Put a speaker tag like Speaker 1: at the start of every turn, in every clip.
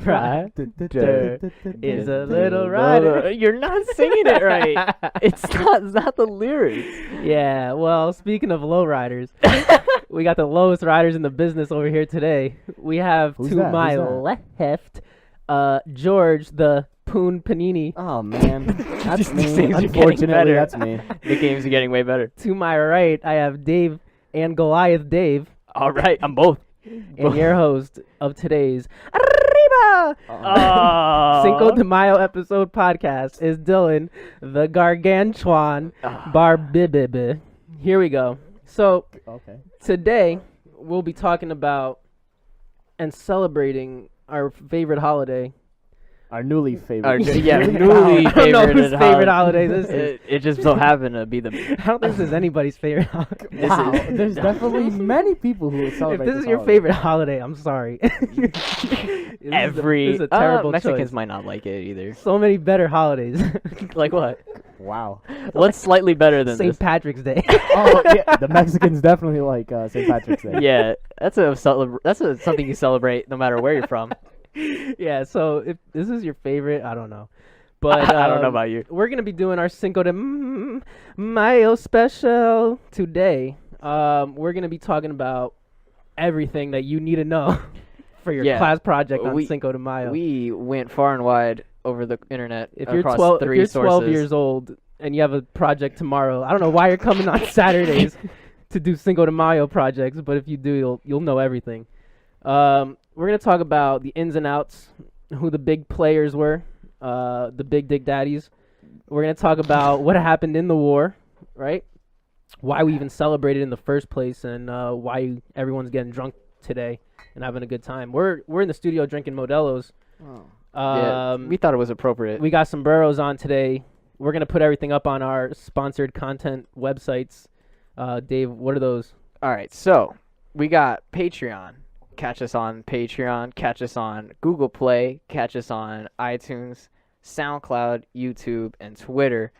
Speaker 1: rider is a little rider.
Speaker 2: You're not singing it right. It's not the lyrics.
Speaker 1: Yeah, well, speaking of low riders, we got the lowest riders in the business over here today. We have
Speaker 3: Who's
Speaker 1: to
Speaker 3: that?
Speaker 1: my
Speaker 3: Who's
Speaker 1: left, George the Poon Panini.
Speaker 3: Oh man, that's
Speaker 2: These
Speaker 3: me.
Speaker 2: things are getting
Speaker 3: Unfortunately,
Speaker 2: better.
Speaker 3: that's me.
Speaker 2: The games are getting way better.
Speaker 1: To my right, I have Dave and Goliath Dave,
Speaker 2: All right, I'm both.
Speaker 1: and your host of today's Arriba Cinco de Mayo episode podcast is Dylan, the Gargantuan Barbibib. Here we go. So
Speaker 3: Okay.
Speaker 1: today we'll be talking about and celebrating our favorite holiday.
Speaker 3: Our newly favorite.
Speaker 2: Our newly
Speaker 1: I don't know
Speaker 2: favorite
Speaker 1: whose favorite holiday this is.
Speaker 2: It just so happened to be the.
Speaker 1: I don't think this is anybody's favorite holiday.
Speaker 3: Wow, there's definitely many people who
Speaker 1: If
Speaker 3: celebrate.
Speaker 1: this is your
Speaker 3: holiday.
Speaker 1: favorite holiday, I'm sorry. This is a terrible
Speaker 2: Mexicans
Speaker 1: choice.
Speaker 2: might not like it either.
Speaker 1: So many better holidays.
Speaker 2: Like what?
Speaker 3: Wow.
Speaker 2: What's slightly better than
Speaker 1: St.
Speaker 2: this?
Speaker 1: Patrick's Day.
Speaker 3: Oh yeah, the Mexicans definitely like St. Patrick's Day.
Speaker 2: Yeah, that's something you celebrate no matter where you're from.
Speaker 1: Yeah, so if this is your favorite, I don't know. But
Speaker 2: I don't know about you.
Speaker 1: We're going to be doing our Cinco de Mayo special today. We're going to be talking about everything that you need to know for your
Speaker 2: Yeah.
Speaker 1: class project on
Speaker 2: We-
Speaker 1: Cinco de Mayo.
Speaker 2: We went far and wide over the internet
Speaker 1: If you're
Speaker 2: across
Speaker 1: 12,
Speaker 2: three
Speaker 1: if you're 12
Speaker 2: sources.
Speaker 1: years old and you have a project tomorrow, I don't know why you're coming on Saturdays to do Cinco de Mayo projects, but if you do, you'll know everything. We're gonna talk about the ins and outs, who the big players were, the big Dick Daddies. We're gonna talk about what happened in the war, right? Why we even celebrated in the first place, and why everyone's getting drunk today and having a good time. We're in the studio drinking Modelo's.
Speaker 3: Oh.
Speaker 2: Yeah, we thought it was appropriate.
Speaker 1: We got some burros on today. We're going to put everything up on our sponsored content websites. Dave, what are those?
Speaker 2: All right, so we got Patreon. Catch us on Patreon. Catch us on Google Play. Catch us on iTunes, SoundCloud, YouTube, and Twitter.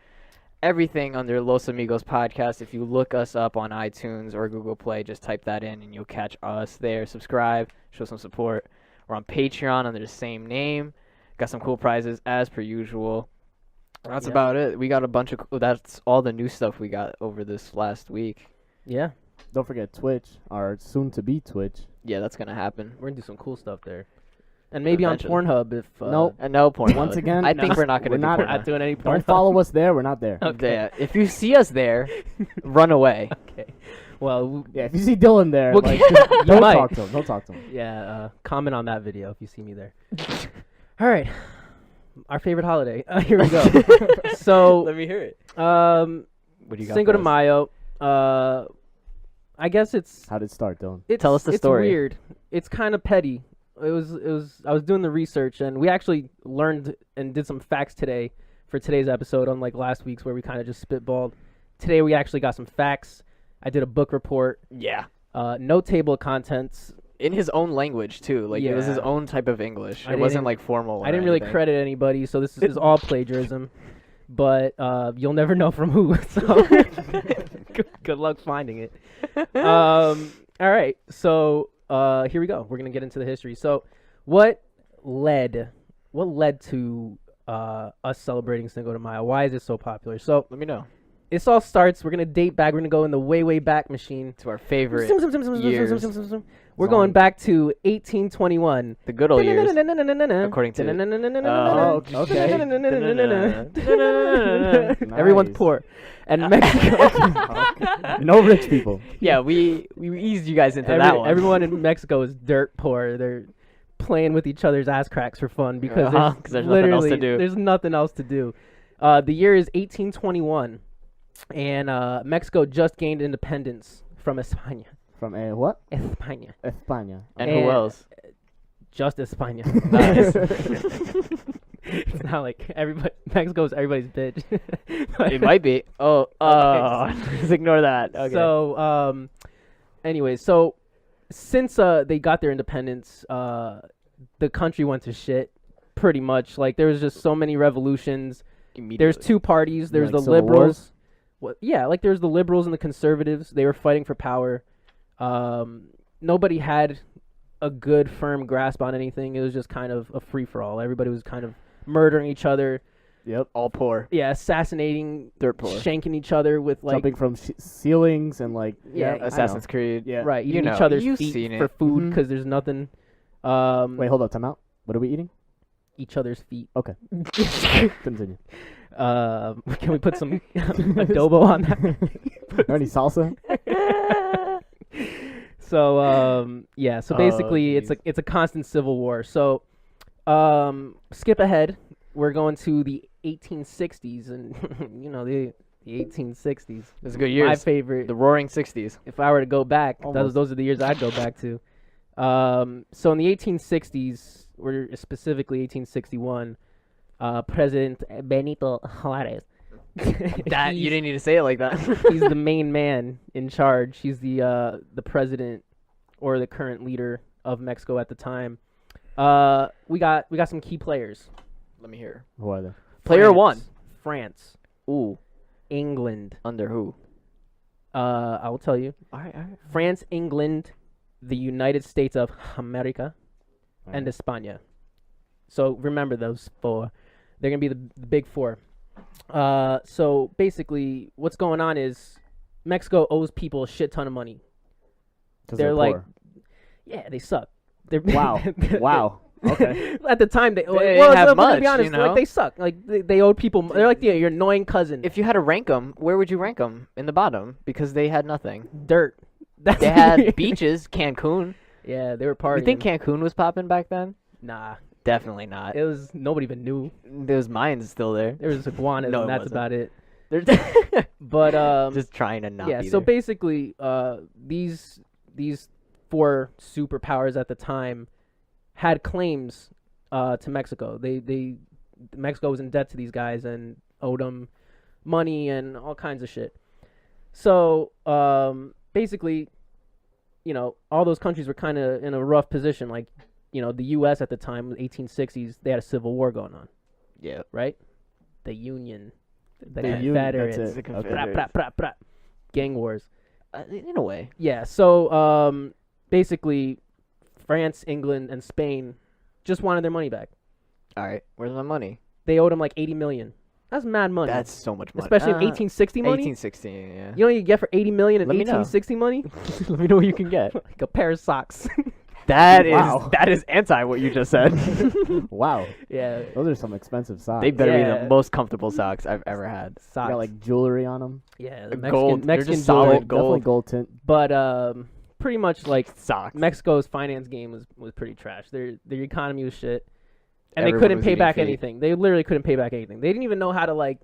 Speaker 2: Everything under Los Amigos Podcast. If you look us up on iTunes or Google Play, just type that in and you'll catch us there. Subscribe, show some support. We're on Patreon under the same name. Got some cool prizes as per usual. That's about it. We got a bunch of. That's all the new stuff we got over this last week.
Speaker 1: Yeah,
Speaker 3: Don't forget Twitch, our soon-to-be Twitch.
Speaker 2: Yeah, that's gonna happen.
Speaker 1: we're going to do some cool stuff there. And maybe
Speaker 2: Eventually.
Speaker 1: on Pornhub if...
Speaker 3: Nope.
Speaker 2: And no porn.
Speaker 3: Once again,
Speaker 2: I think
Speaker 1: no,
Speaker 2: we're not gonna
Speaker 3: we're
Speaker 2: do
Speaker 3: not-
Speaker 2: porn.
Speaker 1: We're not doing any porn.
Speaker 3: Don't follow us there. We're not there.
Speaker 1: Okay.
Speaker 2: Yeah, if you see us there, run away.
Speaker 1: Okay. Well,
Speaker 3: Yeah, if you see Dylan there,
Speaker 1: Well,
Speaker 3: like,
Speaker 1: you
Speaker 3: don't
Speaker 1: might.
Speaker 3: talk to him. Don't talk to him.
Speaker 1: yeah, comment on that video if you see me there. All right. Our favorite holiday. Here we go. So,
Speaker 2: Let me hear it.
Speaker 1: What
Speaker 2: do you got
Speaker 1: Cinco
Speaker 2: for
Speaker 1: de
Speaker 2: us?
Speaker 1: Mayo. I guess it's...
Speaker 3: How did it start, Dylan?
Speaker 2: Tell us the
Speaker 1: it's
Speaker 2: story.
Speaker 1: Weird. It's kind of petty. It was. I was doing the research, and we actually learned and did some facts today for today's episode, unlike last week's where we kind of just spitballed. Today we actually got some facts. I did a book report.
Speaker 2: Yeah.
Speaker 1: No table of contents.
Speaker 2: In his own language too. Like it was his
Speaker 1: Yeah.
Speaker 2: own type of English.
Speaker 1: I
Speaker 2: It wasn't
Speaker 1: didn't-
Speaker 2: like formal. Or
Speaker 1: I didn't really
Speaker 2: anything.
Speaker 1: credit anybody, so this is all plagiarism. But you'll never know from who. So good luck finding it. All right. So here we go. We're gonna get into the history. So what led to us celebrating Cinco de Mayo? Why is it so popular? So
Speaker 2: Let me know.
Speaker 1: this all starts. We're gonna date back. We're gonna go in the way back machine.
Speaker 2: To our favorite years.
Speaker 1: We're going back to 1821.
Speaker 2: The good old years. According to-
Speaker 1: Everyone's
Speaker 3: Nice.
Speaker 1: poor, and Mexico.
Speaker 3: No rich people.
Speaker 2: Yeah, we eased you guys into that one.
Speaker 1: Everyone in Mexico is dirt poor. They're playing with each other's ass cracks for fun because
Speaker 2: Uh-huh, 'cause there's nothing else to do.
Speaker 1: There's nothing else to do. The year is 1821, and Mexico just gained independence from España.
Speaker 3: From what?
Speaker 1: España.
Speaker 3: España.
Speaker 2: And who else?
Speaker 1: Just España.
Speaker 2: Nice.
Speaker 1: It's not like Mexico's everybody's bitch.
Speaker 2: It might be. Oh, just ignore that. Okay.
Speaker 1: So, anyways, so since they got their independence, the country went to shit pretty much. Like there was just so many revolutions. There's two parties. There's
Speaker 3: Like
Speaker 1: the
Speaker 3: civil
Speaker 1: liberals. Yeah, like there's the liberals and the conservatives. They were fighting for power. Nobody had a good firm grasp on anything. It was just kind of a free for all. Everybody was kind of murdering each other.
Speaker 3: Yep.
Speaker 2: All poor.
Speaker 1: Yeah, assassinating,
Speaker 2: Dirt poor.
Speaker 1: shanking each other with like
Speaker 3: Jumping from ceilings and like
Speaker 1: Yeah,
Speaker 3: I
Speaker 2: Assassin's
Speaker 3: know.
Speaker 2: Creed.
Speaker 3: Yeah.
Speaker 1: right,
Speaker 2: You
Speaker 1: eating
Speaker 2: know,
Speaker 1: each other's
Speaker 2: you've
Speaker 1: feet
Speaker 2: seen
Speaker 1: for
Speaker 2: it.
Speaker 1: food
Speaker 3: Mhm.
Speaker 1: because there's nothing.
Speaker 3: Wait, hold up, time out. What are we eating?
Speaker 1: Each other's feet.
Speaker 3: Okay. Continue.
Speaker 1: Can we put some adobo on that?
Speaker 3: Any salsa?
Speaker 1: So yeah, so
Speaker 2: Oh,
Speaker 1: basically
Speaker 2: geez.
Speaker 1: it's a constant civil war. So skip ahead. We're going to the 1860s, and you know the 1860s.
Speaker 2: Those are good
Speaker 1: My
Speaker 2: years.
Speaker 1: favorite.
Speaker 2: The Roaring 60s.
Speaker 1: If I were to go back,
Speaker 3: Almost.
Speaker 1: those are the years I'd go back to. So in the 1860s, or specifically 1861, President Benito Juárez.
Speaker 2: That you
Speaker 1: He's-
Speaker 2: didn't need to say it like that.
Speaker 1: He's the main man in charge. He's the president or the current leader of Mexico at the time. We got some key players.
Speaker 2: Let me hear.
Speaker 3: Who are they?
Speaker 2: Player one.
Speaker 1: France,
Speaker 2: Ooh.
Speaker 1: England.
Speaker 2: Under who?
Speaker 1: I will tell you.
Speaker 2: All right.
Speaker 1: France, England, the United States of America, and España. So remember those four. They're gonna be the big four. So basically, what's going on is Mexico owes people a shit ton of money.
Speaker 3: 'Cause
Speaker 1: they're like-
Speaker 3: poor.
Speaker 1: Yeah, they suck. They're
Speaker 3: Wow. Wow. Okay.
Speaker 1: At the time, they
Speaker 2: didn't
Speaker 1: well,
Speaker 2: have
Speaker 1: if we're gonna
Speaker 2: much,
Speaker 1: be honest,
Speaker 2: you know?
Speaker 1: like they suck. Like they owed people. They're like your annoying cousin.
Speaker 2: If you had to rank them, where would you rank them? In the bottom, because they had nothing.
Speaker 1: Dirt. That's
Speaker 2: They had beaches, Cancun.
Speaker 1: Yeah, they were partying.
Speaker 2: You think Cancun was popping back then?
Speaker 1: Nah,
Speaker 2: Definitely not.
Speaker 1: it was nobody even knew.
Speaker 2: Those mines still there.
Speaker 1: There was iguanas,
Speaker 2: No,
Speaker 1: and
Speaker 2: it
Speaker 1: that's
Speaker 2: wasn't.
Speaker 1: about it.
Speaker 2: They're
Speaker 1: But
Speaker 2: just trying to not
Speaker 1: yeah.
Speaker 2: be
Speaker 1: So
Speaker 2: there.
Speaker 1: basically, these four superpowers at the time had claims to Mexico. Mexico was in debt to these guys and owed them money and all kinds of shit. So basically, you know, all those countries were kind of in a rough position. Like, you know, the U.S. at the time, the 1860s, they had a civil war going on,
Speaker 2: Yeah.
Speaker 1: right? The Union, the
Speaker 3: The Union,
Speaker 1: Confederates,
Speaker 3: that's it.
Speaker 2: The
Speaker 3: Okay.
Speaker 2: Confederates.
Speaker 1: gang wars.
Speaker 2: In a way.
Speaker 1: Yeah, so basically, France, England, and Spain just wanted their money back.
Speaker 2: All right. Where's my money?
Speaker 1: They owed them like 80 million. That's mad money.
Speaker 2: That's so much money.
Speaker 1: especially in 1860 money.
Speaker 2: 1860, yeah.
Speaker 1: You know what you get for 80 million in
Speaker 2: Let me know.
Speaker 1: 1860 money?
Speaker 2: Let me know what you can get.
Speaker 1: Like a pair of socks.
Speaker 3: Wow.
Speaker 2: that is anti what you just said.
Speaker 3: Wow.
Speaker 1: Yeah,
Speaker 3: Those are some expensive socks.
Speaker 2: They better be
Speaker 1: Yeah.
Speaker 2: the most comfortable socks I've ever had.
Speaker 1: socks.
Speaker 3: got like jewelry on them.
Speaker 1: yeah, the
Speaker 2: Gold. They're
Speaker 1: Mexican
Speaker 2: just solid
Speaker 1: jewelry.
Speaker 3: Definitely
Speaker 2: gold
Speaker 3: gold tint.
Speaker 1: But pretty much like
Speaker 2: socks.
Speaker 1: Mexico's finance game was pretty trash. Their economy was shit, and they
Speaker 2: Everyone
Speaker 1: couldn't
Speaker 2: was
Speaker 1: pay
Speaker 2: eating
Speaker 1: back
Speaker 2: feet.
Speaker 1: anything. They literally couldn't pay back anything. They didn't even know how to like.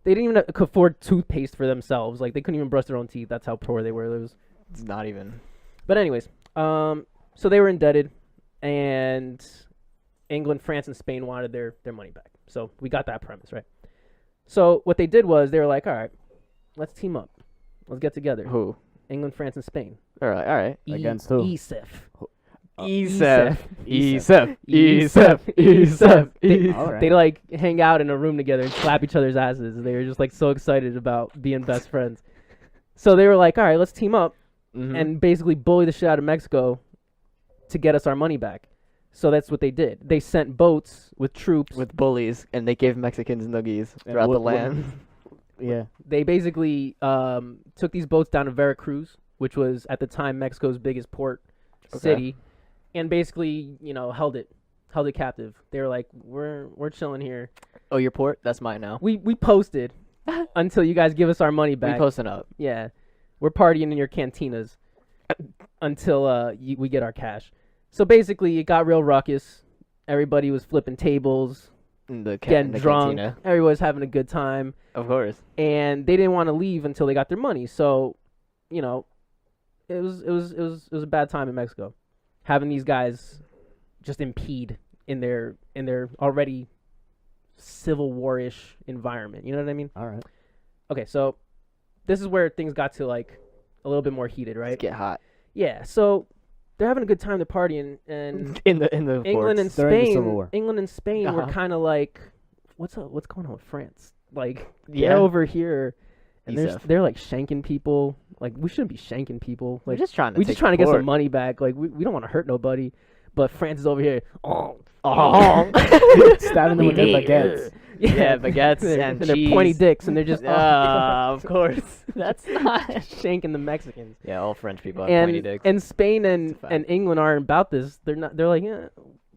Speaker 1: They didn't even afford toothpaste for themselves. Like they couldn't even brush their own teeth. That's how poor they were. It was.
Speaker 2: It's not even.
Speaker 1: But anyways, so they were indebted, and England, France, and Spain wanted their money back. So we got that premise, right? So what they did was they were like, all right, let's team up. Let's get together.
Speaker 2: Who?
Speaker 1: England, France, and Spain.
Speaker 2: All right. All right.
Speaker 3: Against who?
Speaker 1: ESEF.
Speaker 2: ESEF.
Speaker 1: ESEF.
Speaker 2: ESEF. ESEF.
Speaker 3: All right.
Speaker 1: They like hang out in a room together and slap each other's asses. They were just like so excited about being best friends. So they were like, all right, let's team up and basically bully the shit out of Mexico to get us our money back. So that's what they did. They sent boats with troops.
Speaker 2: with bullies, and they gave Mexicans noogies
Speaker 3: And
Speaker 2: throughout the
Speaker 3: what-
Speaker 2: land.
Speaker 3: Yeah.
Speaker 1: They basically took these boats down to Veracruz, which was at the time Mexico's biggest port city, and basically, you know, held it captive. They were like, we're chilling here.
Speaker 2: Oh, your port? That's mine now.
Speaker 1: We posted until you guys give us our money
Speaker 2: We
Speaker 1: back.
Speaker 2: posting up.
Speaker 1: Yeah, we're partying in your cantinas until we get our cash. So basically, it got real ruckus. Everybody was flipping tables,
Speaker 2: In the
Speaker 1: getting
Speaker 2: in the
Speaker 1: drunk.
Speaker 2: cantina.
Speaker 1: Everybody was having a good time,
Speaker 2: Of course.
Speaker 1: and they didn't want to leave until they got their money. So, you know, it was a bad time in Mexico, having these guys just impede in their already civil war-ish environment. You know what I mean?
Speaker 3: All right.
Speaker 1: Okay, so this is where things got to like a little bit more heated, right?
Speaker 2: Let's get hot.
Speaker 1: Yeah. So they're having a good time. They're partying, and
Speaker 2: In the
Speaker 1: England and
Speaker 2: ports.
Speaker 3: During the Civil
Speaker 1: Spain.
Speaker 3: War.
Speaker 1: England and Spain were
Speaker 2: Uh-huh.
Speaker 1: kind of like, what's up? What's going on with France? Like
Speaker 2: Yeah.
Speaker 1: they're over here, and
Speaker 2: ESEF.
Speaker 1: they're like shanking people. Like we shouldn't be shanking people.
Speaker 2: We're
Speaker 1: Like
Speaker 2: just trying to.
Speaker 1: we
Speaker 2: take
Speaker 1: just trying to get
Speaker 2: support.
Speaker 1: some money back. Like we don't want to hurt nobody. But France is over here.
Speaker 3: Stabbing them with their baguettes.
Speaker 2: Yeah, baguettes
Speaker 1: and
Speaker 2: and
Speaker 1: they're pointy
Speaker 2: cheese.
Speaker 1: dicks, and they're just
Speaker 2: Of course. That's not.
Speaker 1: shanking the Mexicans.
Speaker 2: Yeah, all French people have pointy dicks.
Speaker 1: And Spain and,
Speaker 2: It's a fact.
Speaker 1: and England aren't about this. They're not. They're like,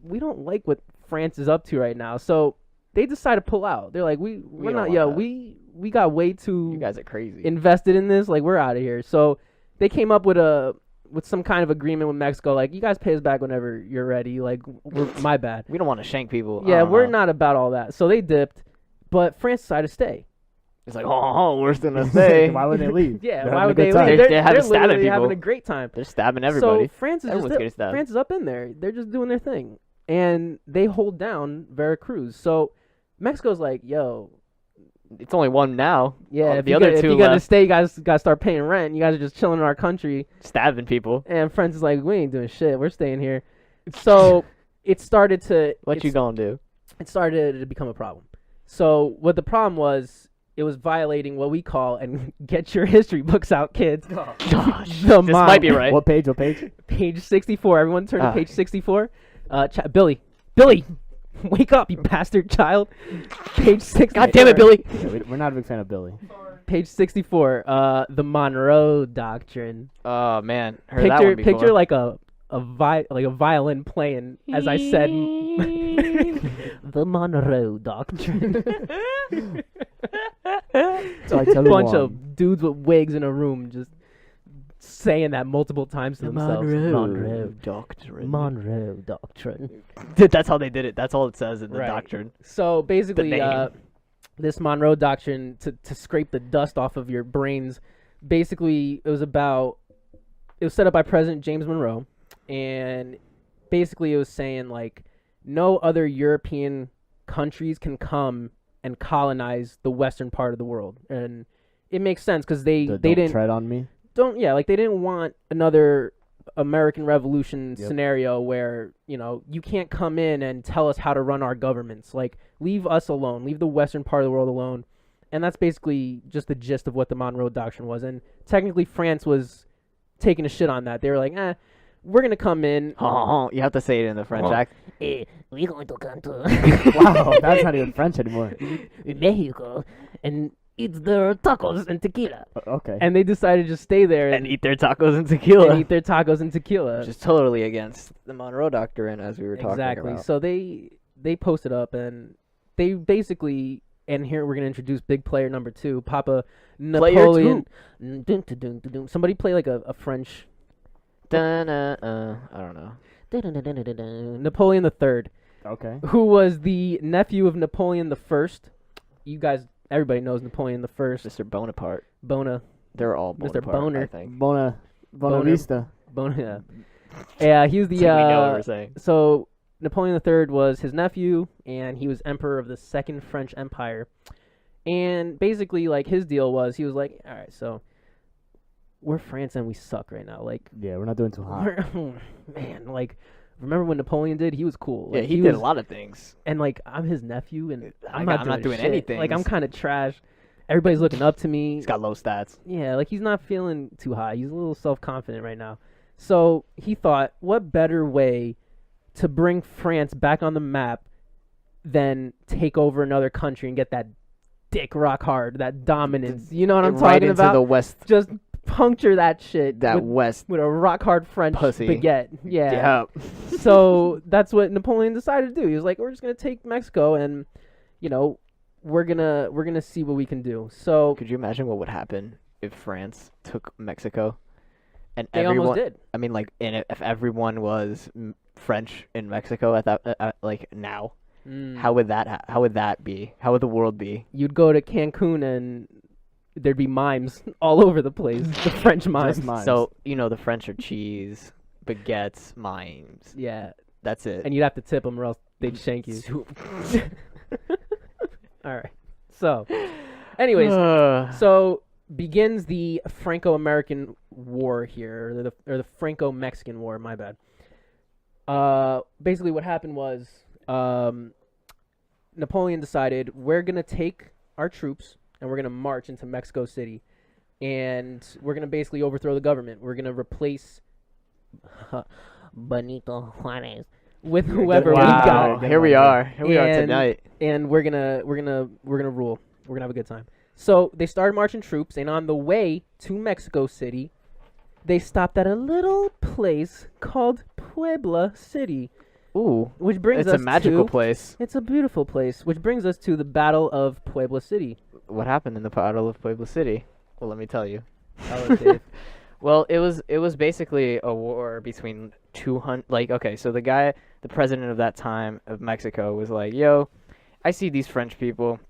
Speaker 1: we don't like what France is up to right now. So they decide to pull out. They're like, we're
Speaker 2: don't
Speaker 1: not.
Speaker 2: want
Speaker 1: Yo,
Speaker 2: that.
Speaker 1: we got way too
Speaker 2: You guys are crazy.
Speaker 1: invested in this. Like we're out of here. So they came up with some kind of agreement with Mexico. Like you guys pay us back whenever you're ready. Like my bad.
Speaker 2: We don't want to shank people.
Speaker 1: Yeah, we're
Speaker 2: not.
Speaker 1: not about all that. So they dipped, but France decided to stay.
Speaker 2: It's like, we're still gonna stay.
Speaker 3: Why would they leave?
Speaker 1: Yeah,
Speaker 3: They're
Speaker 1: why
Speaker 3: having
Speaker 1: would
Speaker 3: a
Speaker 1: they
Speaker 3: good time.
Speaker 1: leave?
Speaker 2: They're having stabbing
Speaker 1: literally having
Speaker 2: people.
Speaker 1: a great time.
Speaker 2: They're stabbing everybody.
Speaker 1: So France is
Speaker 2: Everyone's getting stabbed.
Speaker 1: France is up in there. They're just doing their thing, and they hold down Veracruz. So Mexico's like, yo,
Speaker 2: It's only one now.
Speaker 1: yeah, if
Speaker 2: The
Speaker 1: you
Speaker 2: other
Speaker 1: if
Speaker 2: two
Speaker 1: you're gonna
Speaker 2: left.
Speaker 1: stay, you guys gotta start paying rent. You guys are just chilling in our country.
Speaker 2: Stabbing people.
Speaker 1: And France is like, we ain't doing shit. We're staying here. So it started to
Speaker 2: What you gonna do?
Speaker 1: it started to become a problem. So what the problem was, it was violating what we call, and get your history books out, kids.
Speaker 2: Gosh,
Speaker 1: The
Speaker 2: this might be
Speaker 1: mind.
Speaker 2: right.
Speaker 3: What page? What page?
Speaker 1: Page 64. Everyone turn to
Speaker 2: Ah.
Speaker 1: page 64. Billy, wake up, you bastard child. Page 64.
Speaker 2: God damn it, Billy.
Speaker 3: Yeah, we're not a big fan of Billy.
Speaker 1: Page 64. The Monroe Doctrine.
Speaker 2: Oh man, heard that one before.
Speaker 1: Picture like a violin playing, as I said. The Monroe Doctrine.
Speaker 3: So I tell you
Speaker 1: Bunch
Speaker 3: one.
Speaker 1: of dudes with wigs in a room just saying that multiple times to themselves.
Speaker 2: Doctrine.
Speaker 1: Monroe Doctrine.
Speaker 2: That's how they did it. That's all it says in the
Speaker 1: Right.
Speaker 2: doctrine.
Speaker 1: So basically,
Speaker 2: name.
Speaker 1: this Monroe Doctrine, to scrape the dust off of your brains, basically it was set up by President James Monroe, and basically it was saying like no other European countries can come and colonize the western part of the world, and it makes sense because they
Speaker 3: Don't
Speaker 1: didn't
Speaker 3: tread on me.
Speaker 1: they didn't want another American Revolution
Speaker 3: Yep.
Speaker 1: scenario where, you can't come in and tell us how to run our governments. Like, leave us alone. Leave the western part of the world alone. And that's basically just the gist of what the Monroe Doctrine was. And technically, France was taking a shit on that. They were like, we're going to come in.
Speaker 2: You have to say it in the French accent.
Speaker 4: We're going to come to
Speaker 3: Wow, that's not even French anymore.
Speaker 4: Mexico and eat their tacos and tequila.
Speaker 3: Okay.
Speaker 1: And they decided to just stay there
Speaker 2: And eat their tacos and tequila.
Speaker 1: and eat their tacos and tequila.
Speaker 2: Which is totally against the Monroe Doctrine, as we were talking
Speaker 1: Exactly.
Speaker 2: about.
Speaker 1: So they posted up, and they basically, and here we're gonna introduce big player number 2, Papa Napoleon. Dun, dun, dun, dun, dun. Somebody play like a French
Speaker 2: I don't know.
Speaker 1: Napoleon III,
Speaker 3: Okay.
Speaker 1: who was the nephew of Napoleon the First. You guys, everybody knows Napoleon the First.
Speaker 2: Mr. Bonaparte.
Speaker 1: Bona,
Speaker 2: They're all
Speaker 1: Mr.
Speaker 2: Bonaparte,
Speaker 1: Boner.
Speaker 2: I think.
Speaker 3: Bona
Speaker 1: Boner.
Speaker 3: Vista.
Speaker 1: Bona. Yeah, he was the.
Speaker 2: we know what we're saying.
Speaker 1: So Napoleon III was his nephew, and he was emperor of the Second French Empire. And basically, like, his deal was, he was like, all right, so we're France and we suck right now. Like,
Speaker 3: Yeah, we're not doing too hot.
Speaker 1: man, like, remember when Napoleon did? He was cool.
Speaker 2: Yeah,
Speaker 1: Like,
Speaker 2: he did
Speaker 1: was,
Speaker 2: a lot of things.
Speaker 1: And like, I'm his nephew, and I'm
Speaker 2: I'm
Speaker 1: not doing
Speaker 2: doing any
Speaker 1: shit. Like, I'm
Speaker 2: things.
Speaker 1: kind of trash. Everybody's looking up to me.
Speaker 2: He's got low stats.
Speaker 1: Yeah, like, he's not feeling too high. He's a little self-confident right now. So he thought, what better way to bring France back on the map than take over another country and get that dick rock hard, that dominance. You know what I'm
Speaker 2: right
Speaker 1: talking
Speaker 2: into
Speaker 1: about?
Speaker 2: the West.
Speaker 1: Just puncture that shit
Speaker 2: That
Speaker 1: with,
Speaker 2: West.
Speaker 1: with a rock hard French
Speaker 2: Pussy.
Speaker 1: baguette. Yeah.
Speaker 2: Yeah.
Speaker 1: So that's what Napoleon decided to do. He was like, we're just gonna take Mexico and, we're gonna see what we can do. So
Speaker 2: Could you imagine what would happen if France took Mexico? And
Speaker 1: they
Speaker 2: everyone,
Speaker 1: almost did.
Speaker 2: I mean, like, if everyone was French in Mexico at that, like now, how would that? How would that be? How would the world be?
Speaker 1: You'd go to Cancun and there'd be mimes all over the place. The French mimes.
Speaker 3: Just mimes.
Speaker 2: So the French are cheese, baguettes, mimes.
Speaker 1: Yeah,
Speaker 2: That's it.
Speaker 1: and you'd have to tip them or else they'd shank you. All right. So, anyways, so begins the Franco-American War here, or the Franco-Mexican War. My bad. Basically, what happened was Napoleon decided we're gonna take our troops and we're gonna march into Mexico City, and we're gonna basically overthrow the government. We're gonna replace
Speaker 4: Benito Juárez.
Speaker 1: with whoever we
Speaker 2: Wow,
Speaker 1: got,
Speaker 2: here we are. Here we are
Speaker 1: And-
Speaker 2: tonight.
Speaker 1: and we're gonna rule. We're gonna have a good time. So they started marching troops, and on the way to Mexico City, they stopped at a little place called Puebla City,
Speaker 2: Ooh,
Speaker 1: which brings
Speaker 2: it's
Speaker 1: us
Speaker 2: a magical
Speaker 1: to,
Speaker 2: place.
Speaker 1: It's a beautiful place, which brings us to the Battle of Puebla City.
Speaker 2: What happened in the Battle of Puebla City? Well, let me tell you.
Speaker 1: Tell us, Dave.
Speaker 2: Well, it was basically a war between 200. Like, okay, so the president of that time of Mexico was like, "Yo, I see these French people.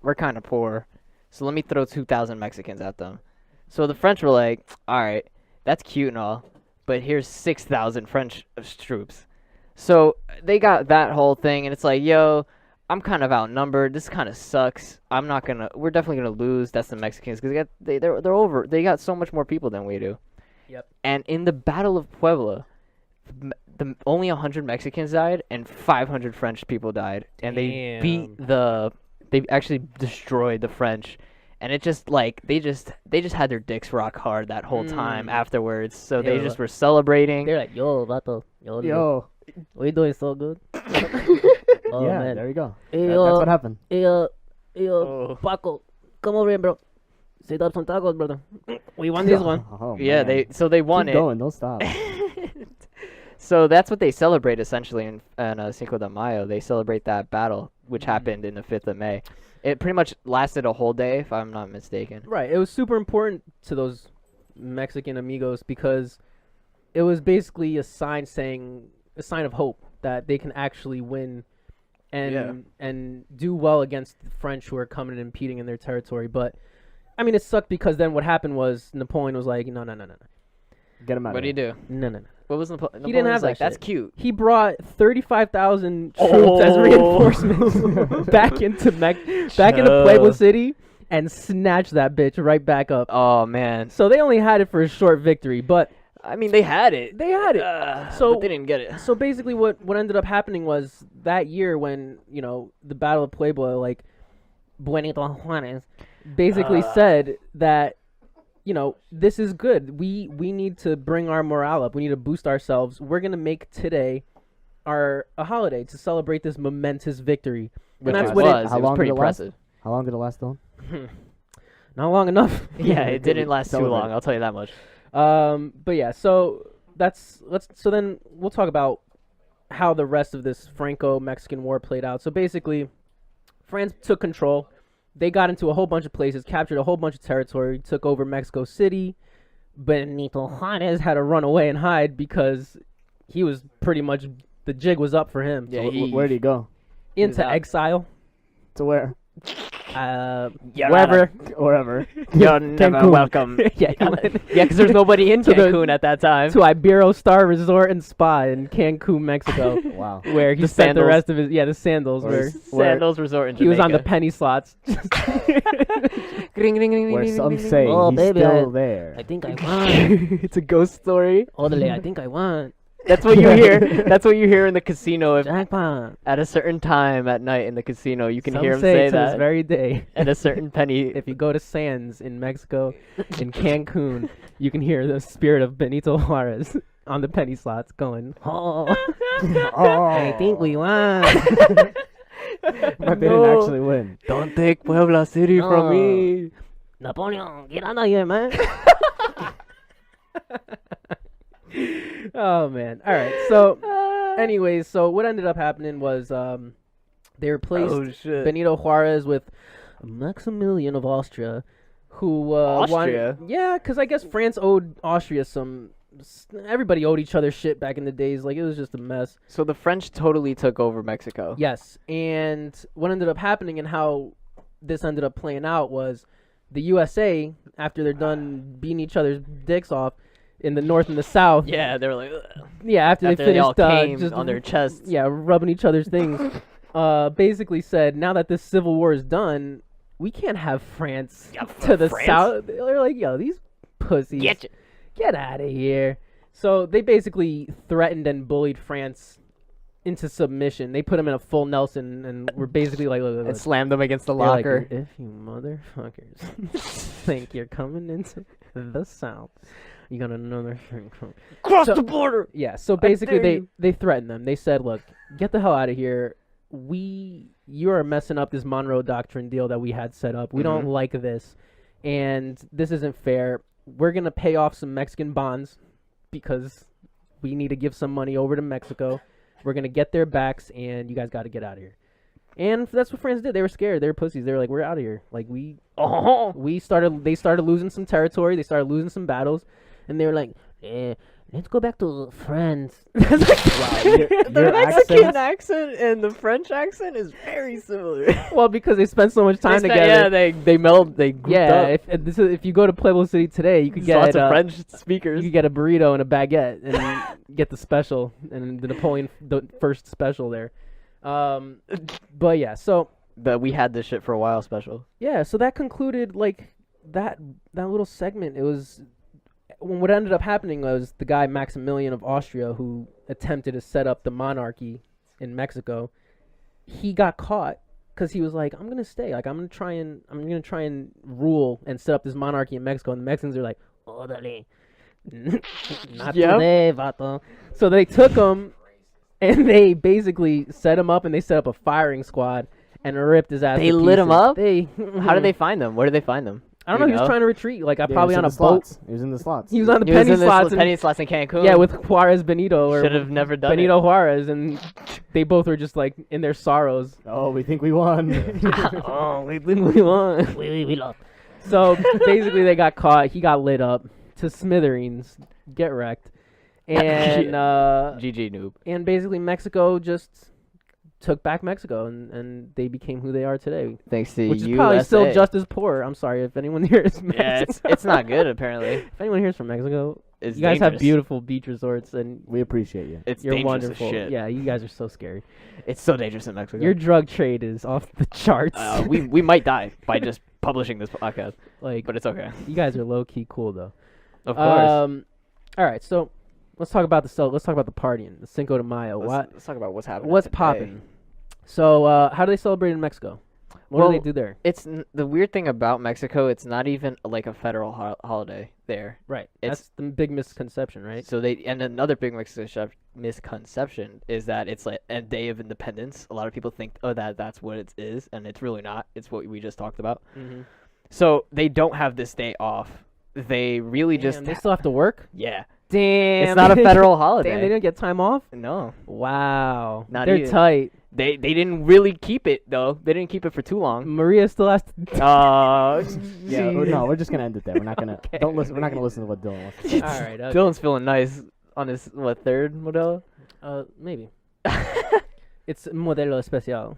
Speaker 2: We're kind of poor, so let me throw 2,000 Mexicans at them." So the French were like, "All right, that's cute and all, but here's 6,000 French troops." So they got that whole thing, and it's like, "Yo, I'm kind of outnumbered. This kind of sucks. We're definitely gonna lose." That's the Mexicans because they're over. They got so much more people than we do.
Speaker 1: Yep.
Speaker 2: And in the Battle of Puebla, only 100 Mexicans died and 500 French people died, and they actually destroyed the French. And it just like they just had their dicks rock hard that whole time afterwards. So they
Speaker 1: Yeah.
Speaker 2: just were celebrating.
Speaker 4: They're like, yo, vato.
Speaker 3: Yo.
Speaker 4: We doing so good. Oh,
Speaker 3: Yeah,
Speaker 4: man.
Speaker 3: there you go.
Speaker 4: Hey,
Speaker 3: That's what happened.
Speaker 4: Hey,
Speaker 2: Oh.
Speaker 4: Paco, come over here, bro. Set up some tacos, brother. We won this one.
Speaker 3: Oh,
Speaker 2: Yeah,
Speaker 3: man.
Speaker 2: they won
Speaker 3: Keep
Speaker 2: it.
Speaker 3: going, don't stop.
Speaker 2: So that's what they celebrate essentially in Cinco de Mayo. They celebrate that battle, which happened in the 5th of May. It pretty much lasted a whole day, if I'm not mistaken.
Speaker 1: Right. It was super important to those Mexican amigos because it was basically a sign of hope that they can actually win and do well against the French who are coming and impeding in their territory. But I mean, it sucked because then what happened was Napoleon was like, no.
Speaker 3: Get him out
Speaker 2: What
Speaker 3: of
Speaker 2: do you
Speaker 3: here.
Speaker 2: do?
Speaker 1: No.
Speaker 2: What was Napoleon?
Speaker 1: He didn't have that
Speaker 2: like, that's
Speaker 1: shit.
Speaker 2: cute.
Speaker 1: He brought 35,000 troops as reinforcements back into Puebla City and snatched that bitch right back up.
Speaker 2: Oh man.
Speaker 1: So they only had it for a short victory, but
Speaker 2: I mean, they had it.
Speaker 1: they had it. So
Speaker 2: but they didn't get it.
Speaker 1: So basically, what ended up happening was that year when the Battle of Puebla, like
Speaker 4: Benito Juárez.
Speaker 1: basically said that this is good. We need to bring our morale up. We need to boost ourselves. We're gonna make today a holiday to celebrate this momentous victory.
Speaker 2: Which
Speaker 1: that's
Speaker 2: it
Speaker 1: when it-
Speaker 2: was.
Speaker 3: How
Speaker 2: It
Speaker 3: long
Speaker 2: was
Speaker 3: did
Speaker 2: pretty
Speaker 3: it last?
Speaker 2: impressive.
Speaker 3: How long did it last, though?
Speaker 1: Not long enough.
Speaker 2: Yeah, it didn't last too
Speaker 3: Celebrate.
Speaker 2: long. I'll tell you that much.
Speaker 1: But yeah, so then we'll talk about how the rest of this Franco-Mexican War played out. So basically, France took control. They got into a whole bunch of places, captured a whole bunch of territory, took over Mexico City. Benito Juárez had to run away and hide because he was pretty much the jig was up for him.
Speaker 2: Yeah,
Speaker 3: So where did he go?
Speaker 1: Into
Speaker 2: out.
Speaker 1: exile.
Speaker 3: To where?
Speaker 1: Wherever.
Speaker 3: Wherever.
Speaker 2: You're never
Speaker 1: Cancun.
Speaker 2: welcome.
Speaker 1: Yeah,
Speaker 2: Yeah, because there's nobody in
Speaker 1: To the-
Speaker 2: Cancun at that time.
Speaker 1: to Ibero Star Resort and Spa in Cancun, Mexico,
Speaker 3: Wow.
Speaker 1: where he
Speaker 2: The
Speaker 1: spent the
Speaker 2: sandals.
Speaker 1: rest of his the sandals.
Speaker 3: Or
Speaker 1: Where
Speaker 3: his- where
Speaker 2: Sandals Resort in
Speaker 1: he was on the
Speaker 2: Jamaica.
Speaker 1: penny slots.
Speaker 3: Where some say
Speaker 4: Oh,
Speaker 3: he's
Speaker 4: baby,
Speaker 3: still
Speaker 4: I
Speaker 3: there.
Speaker 4: think I won.
Speaker 2: It's a ghost story.
Speaker 4: Orderly, I think I won.
Speaker 2: That's what you hear. That's what you hear in the casino. If
Speaker 4: Jackpot.
Speaker 2: at a certain time at night in the casino, you can
Speaker 1: Some
Speaker 2: hear him
Speaker 1: say
Speaker 2: say
Speaker 1: to this
Speaker 2: that.
Speaker 1: very day.
Speaker 2: At a certain penny.
Speaker 1: If you go to Sands in Mexico, in Cancun, you can hear the spirit of Benito Juarez on the penny slots going,
Speaker 4: Oh,
Speaker 3: Oh.
Speaker 4: I think we won.
Speaker 3: But they didn't actually win.
Speaker 2: Don't take Puebla City
Speaker 4: No.
Speaker 2: from me.
Speaker 4: Napoleon, get out of here, man.
Speaker 1: oh man. All right. So, anyways, so what ended up happening was they replaced
Speaker 2: Oh shit.
Speaker 1: Benito Juarez with Maximilian of Austria, who
Speaker 2: Austria?
Speaker 1: yeah, because I guess France owed Austria some. Everybody owed each other shit back in the days. Like it was just a mess.
Speaker 2: So the French totally took over Mexico.
Speaker 1: Yes, and what ended up happening and how this ended up playing out was the USA, after they're done beating each other's dicks off in the North and the South.
Speaker 2: Yeah, they were like, ugh.
Speaker 1: Yeah, after
Speaker 2: After
Speaker 1: they
Speaker 2: they all
Speaker 1: finished
Speaker 2: came
Speaker 1: just
Speaker 2: on their chests.
Speaker 1: yeah, rubbing each other's things, basically said, now that this civil war is done, we can't have France to the
Speaker 2: France?
Speaker 1: south. They're like, yo, these pussies, get out of here. So they basically threatened and bullied France into submission. They put him in a full Nelson, and we're basically like, look,
Speaker 2: And slammed them against the
Speaker 1: they're like,
Speaker 2: locker.
Speaker 1: if you motherfuckers think you're coming into the South, you got another thing coming.
Speaker 2: Cross
Speaker 1: So-
Speaker 2: the border.
Speaker 1: Yeah, so basically
Speaker 2: dare you.
Speaker 1: they threatened them. They said, look, get the hell out of here. You are messing up this Monroe Doctrine deal that we had set up. We don't
Speaker 2: Mhm.
Speaker 1: like this, and this isn't fair. We're going to pay off some Mexican bonds because we need to give some money over to Mexico. We're going to get their backs, and you guys got to get out of here. And that's what France did. They were scared. They were pussies. They were like, we're out of here. Like, they started losing some territory. They started losing some battles, and they were like, let's go back to France.
Speaker 3: Wow,
Speaker 2: The
Speaker 3: your
Speaker 2: Mexican
Speaker 3: accent.
Speaker 2: accent and the French accent is very similar.
Speaker 1: Well, because they spent so much time together.
Speaker 2: Yeah, they meld. They grouped
Speaker 1: Yeah,
Speaker 2: up.
Speaker 1: if you go to Pueblo City today, you could
Speaker 2: There's lots
Speaker 1: get
Speaker 2: of French speakers.
Speaker 1: you could get a burrito and a baguette and get the special and the Napoleon the first special there. But yeah, so
Speaker 2: But we had this shit for a while special.
Speaker 1: yeah, so that concluded like that little segment. It was what ended up happening was the guy Maximilian of Austria who attempted to set up the monarchy in Mexico. He got caught because he was like, I'm gonna stay, like I'm gonna try and rule and set up this monarchy in Mexico. And the Mexicans are like, orderly, not
Speaker 2: Yep.
Speaker 1: today, vato. So they took him and they basically set him up and they set up a firing squad and ripped his ass.
Speaker 2: They
Speaker 1: to
Speaker 2: lit him
Speaker 1: pieces.
Speaker 2: up?
Speaker 1: They
Speaker 2: How did they find them? Where did they find them?
Speaker 1: I don't know. He was trying to retreat, like
Speaker 3: Yeah,
Speaker 1: probably
Speaker 3: he
Speaker 1: on
Speaker 3: was
Speaker 1: a
Speaker 3: in the
Speaker 1: boat.
Speaker 3: slots. He was in the slots.
Speaker 1: He was on the
Speaker 2: He was
Speaker 1: penny
Speaker 2: in the
Speaker 1: slots. and-
Speaker 2: penny slots in Cancun.
Speaker 1: yeah, with Juarez Benito or
Speaker 2: should have never done
Speaker 1: Benito Juarez, and they both were just like in their sorrows.
Speaker 3: Oh, we think we won.
Speaker 1: Oh, we think we won.
Speaker 4: We lost.
Speaker 1: So basically, they got caught. He got lit up to smithereens, get wrecked, and
Speaker 2: GG noob.
Speaker 1: and basically Mexico just took back Mexico, and they became who they are today,
Speaker 2: Thanks to
Speaker 1: which is
Speaker 2: USA.
Speaker 1: probably still just as poor. I'm sorry if anyone here is Mexican.
Speaker 2: Yeah, it's not good apparently.
Speaker 1: If anyone here is from Mexico,
Speaker 2: It's
Speaker 1: you guys have
Speaker 2: dangerous.
Speaker 1: beautiful beach resorts, and
Speaker 3: We appreciate you.
Speaker 2: It's
Speaker 1: you're
Speaker 2: dangerous
Speaker 1: wonderful.
Speaker 2: as shit.
Speaker 1: Yeah, you guys are so scary.
Speaker 2: It's so dangerous in Mexico.
Speaker 1: Your drug trade is off the charts.
Speaker 2: we might die by just publishing this podcast,
Speaker 1: like,
Speaker 2: but it's okay.
Speaker 1: you guys are low key cool though.
Speaker 2: Of course.
Speaker 1: All right, so let's talk about let's talk about the partying, the Cinco de Mayo.
Speaker 2: Let's talk about what's happening.
Speaker 1: What's
Speaker 2: today.
Speaker 1: popping? So, how do they celebrate in Mexico? What
Speaker 2: Well,
Speaker 1: do they do there?
Speaker 2: It's the weird thing about Mexico. It's not even like a federal holiday there.
Speaker 1: Right,
Speaker 2: it's-
Speaker 1: that's the big misconception, right?
Speaker 2: So and another big misconception is that it's like a day of independence. A lot of people think, oh, that's what it is, and it's really not. It's what we just talked about.
Speaker 1: Mm-hmm.
Speaker 2: So they don't have this day off. They really just
Speaker 1: they still have to work.
Speaker 2: yeah.
Speaker 1: Damn,
Speaker 2: It's not a federal holiday.
Speaker 1: Damn, they didn't get time off.
Speaker 2: No,
Speaker 1: Wow,
Speaker 2: Not
Speaker 1: they're
Speaker 2: even.
Speaker 1: tight.
Speaker 2: they didn't really keep it though. They didn't keep it for too long.
Speaker 1: Maria still has to.
Speaker 3: Yeah, no, we're just gonna end it there. We're not gonna don't listen. We're not gonna listen to what Dylan wants to say.
Speaker 1: All right, okay.
Speaker 2: Dylan's feeling nice on his third modelo.
Speaker 1: Maybe. It's modelo especial.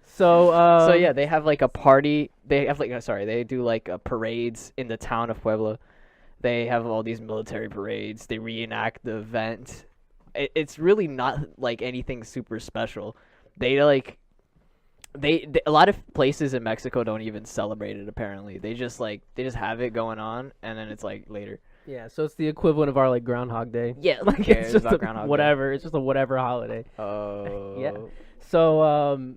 Speaker 1: So
Speaker 2: So yeah, they have like a party. They have they do like parades in the town of Puebla. They have all these military parades. They reenact the event. It's really not like anything super special. They a lot of places in Mexico don't even celebrate it. Apparently, they just have it going on, and then it's like later.
Speaker 1: yeah, so it's the equivalent of our like Groundhog Day.
Speaker 2: Yeah,
Speaker 1: Like
Speaker 2: cares
Speaker 1: it's just
Speaker 2: about
Speaker 1: a
Speaker 2: Groundhog Day?
Speaker 1: whatever. It's just a whatever holiday.
Speaker 2: Oh.
Speaker 1: Yeah. So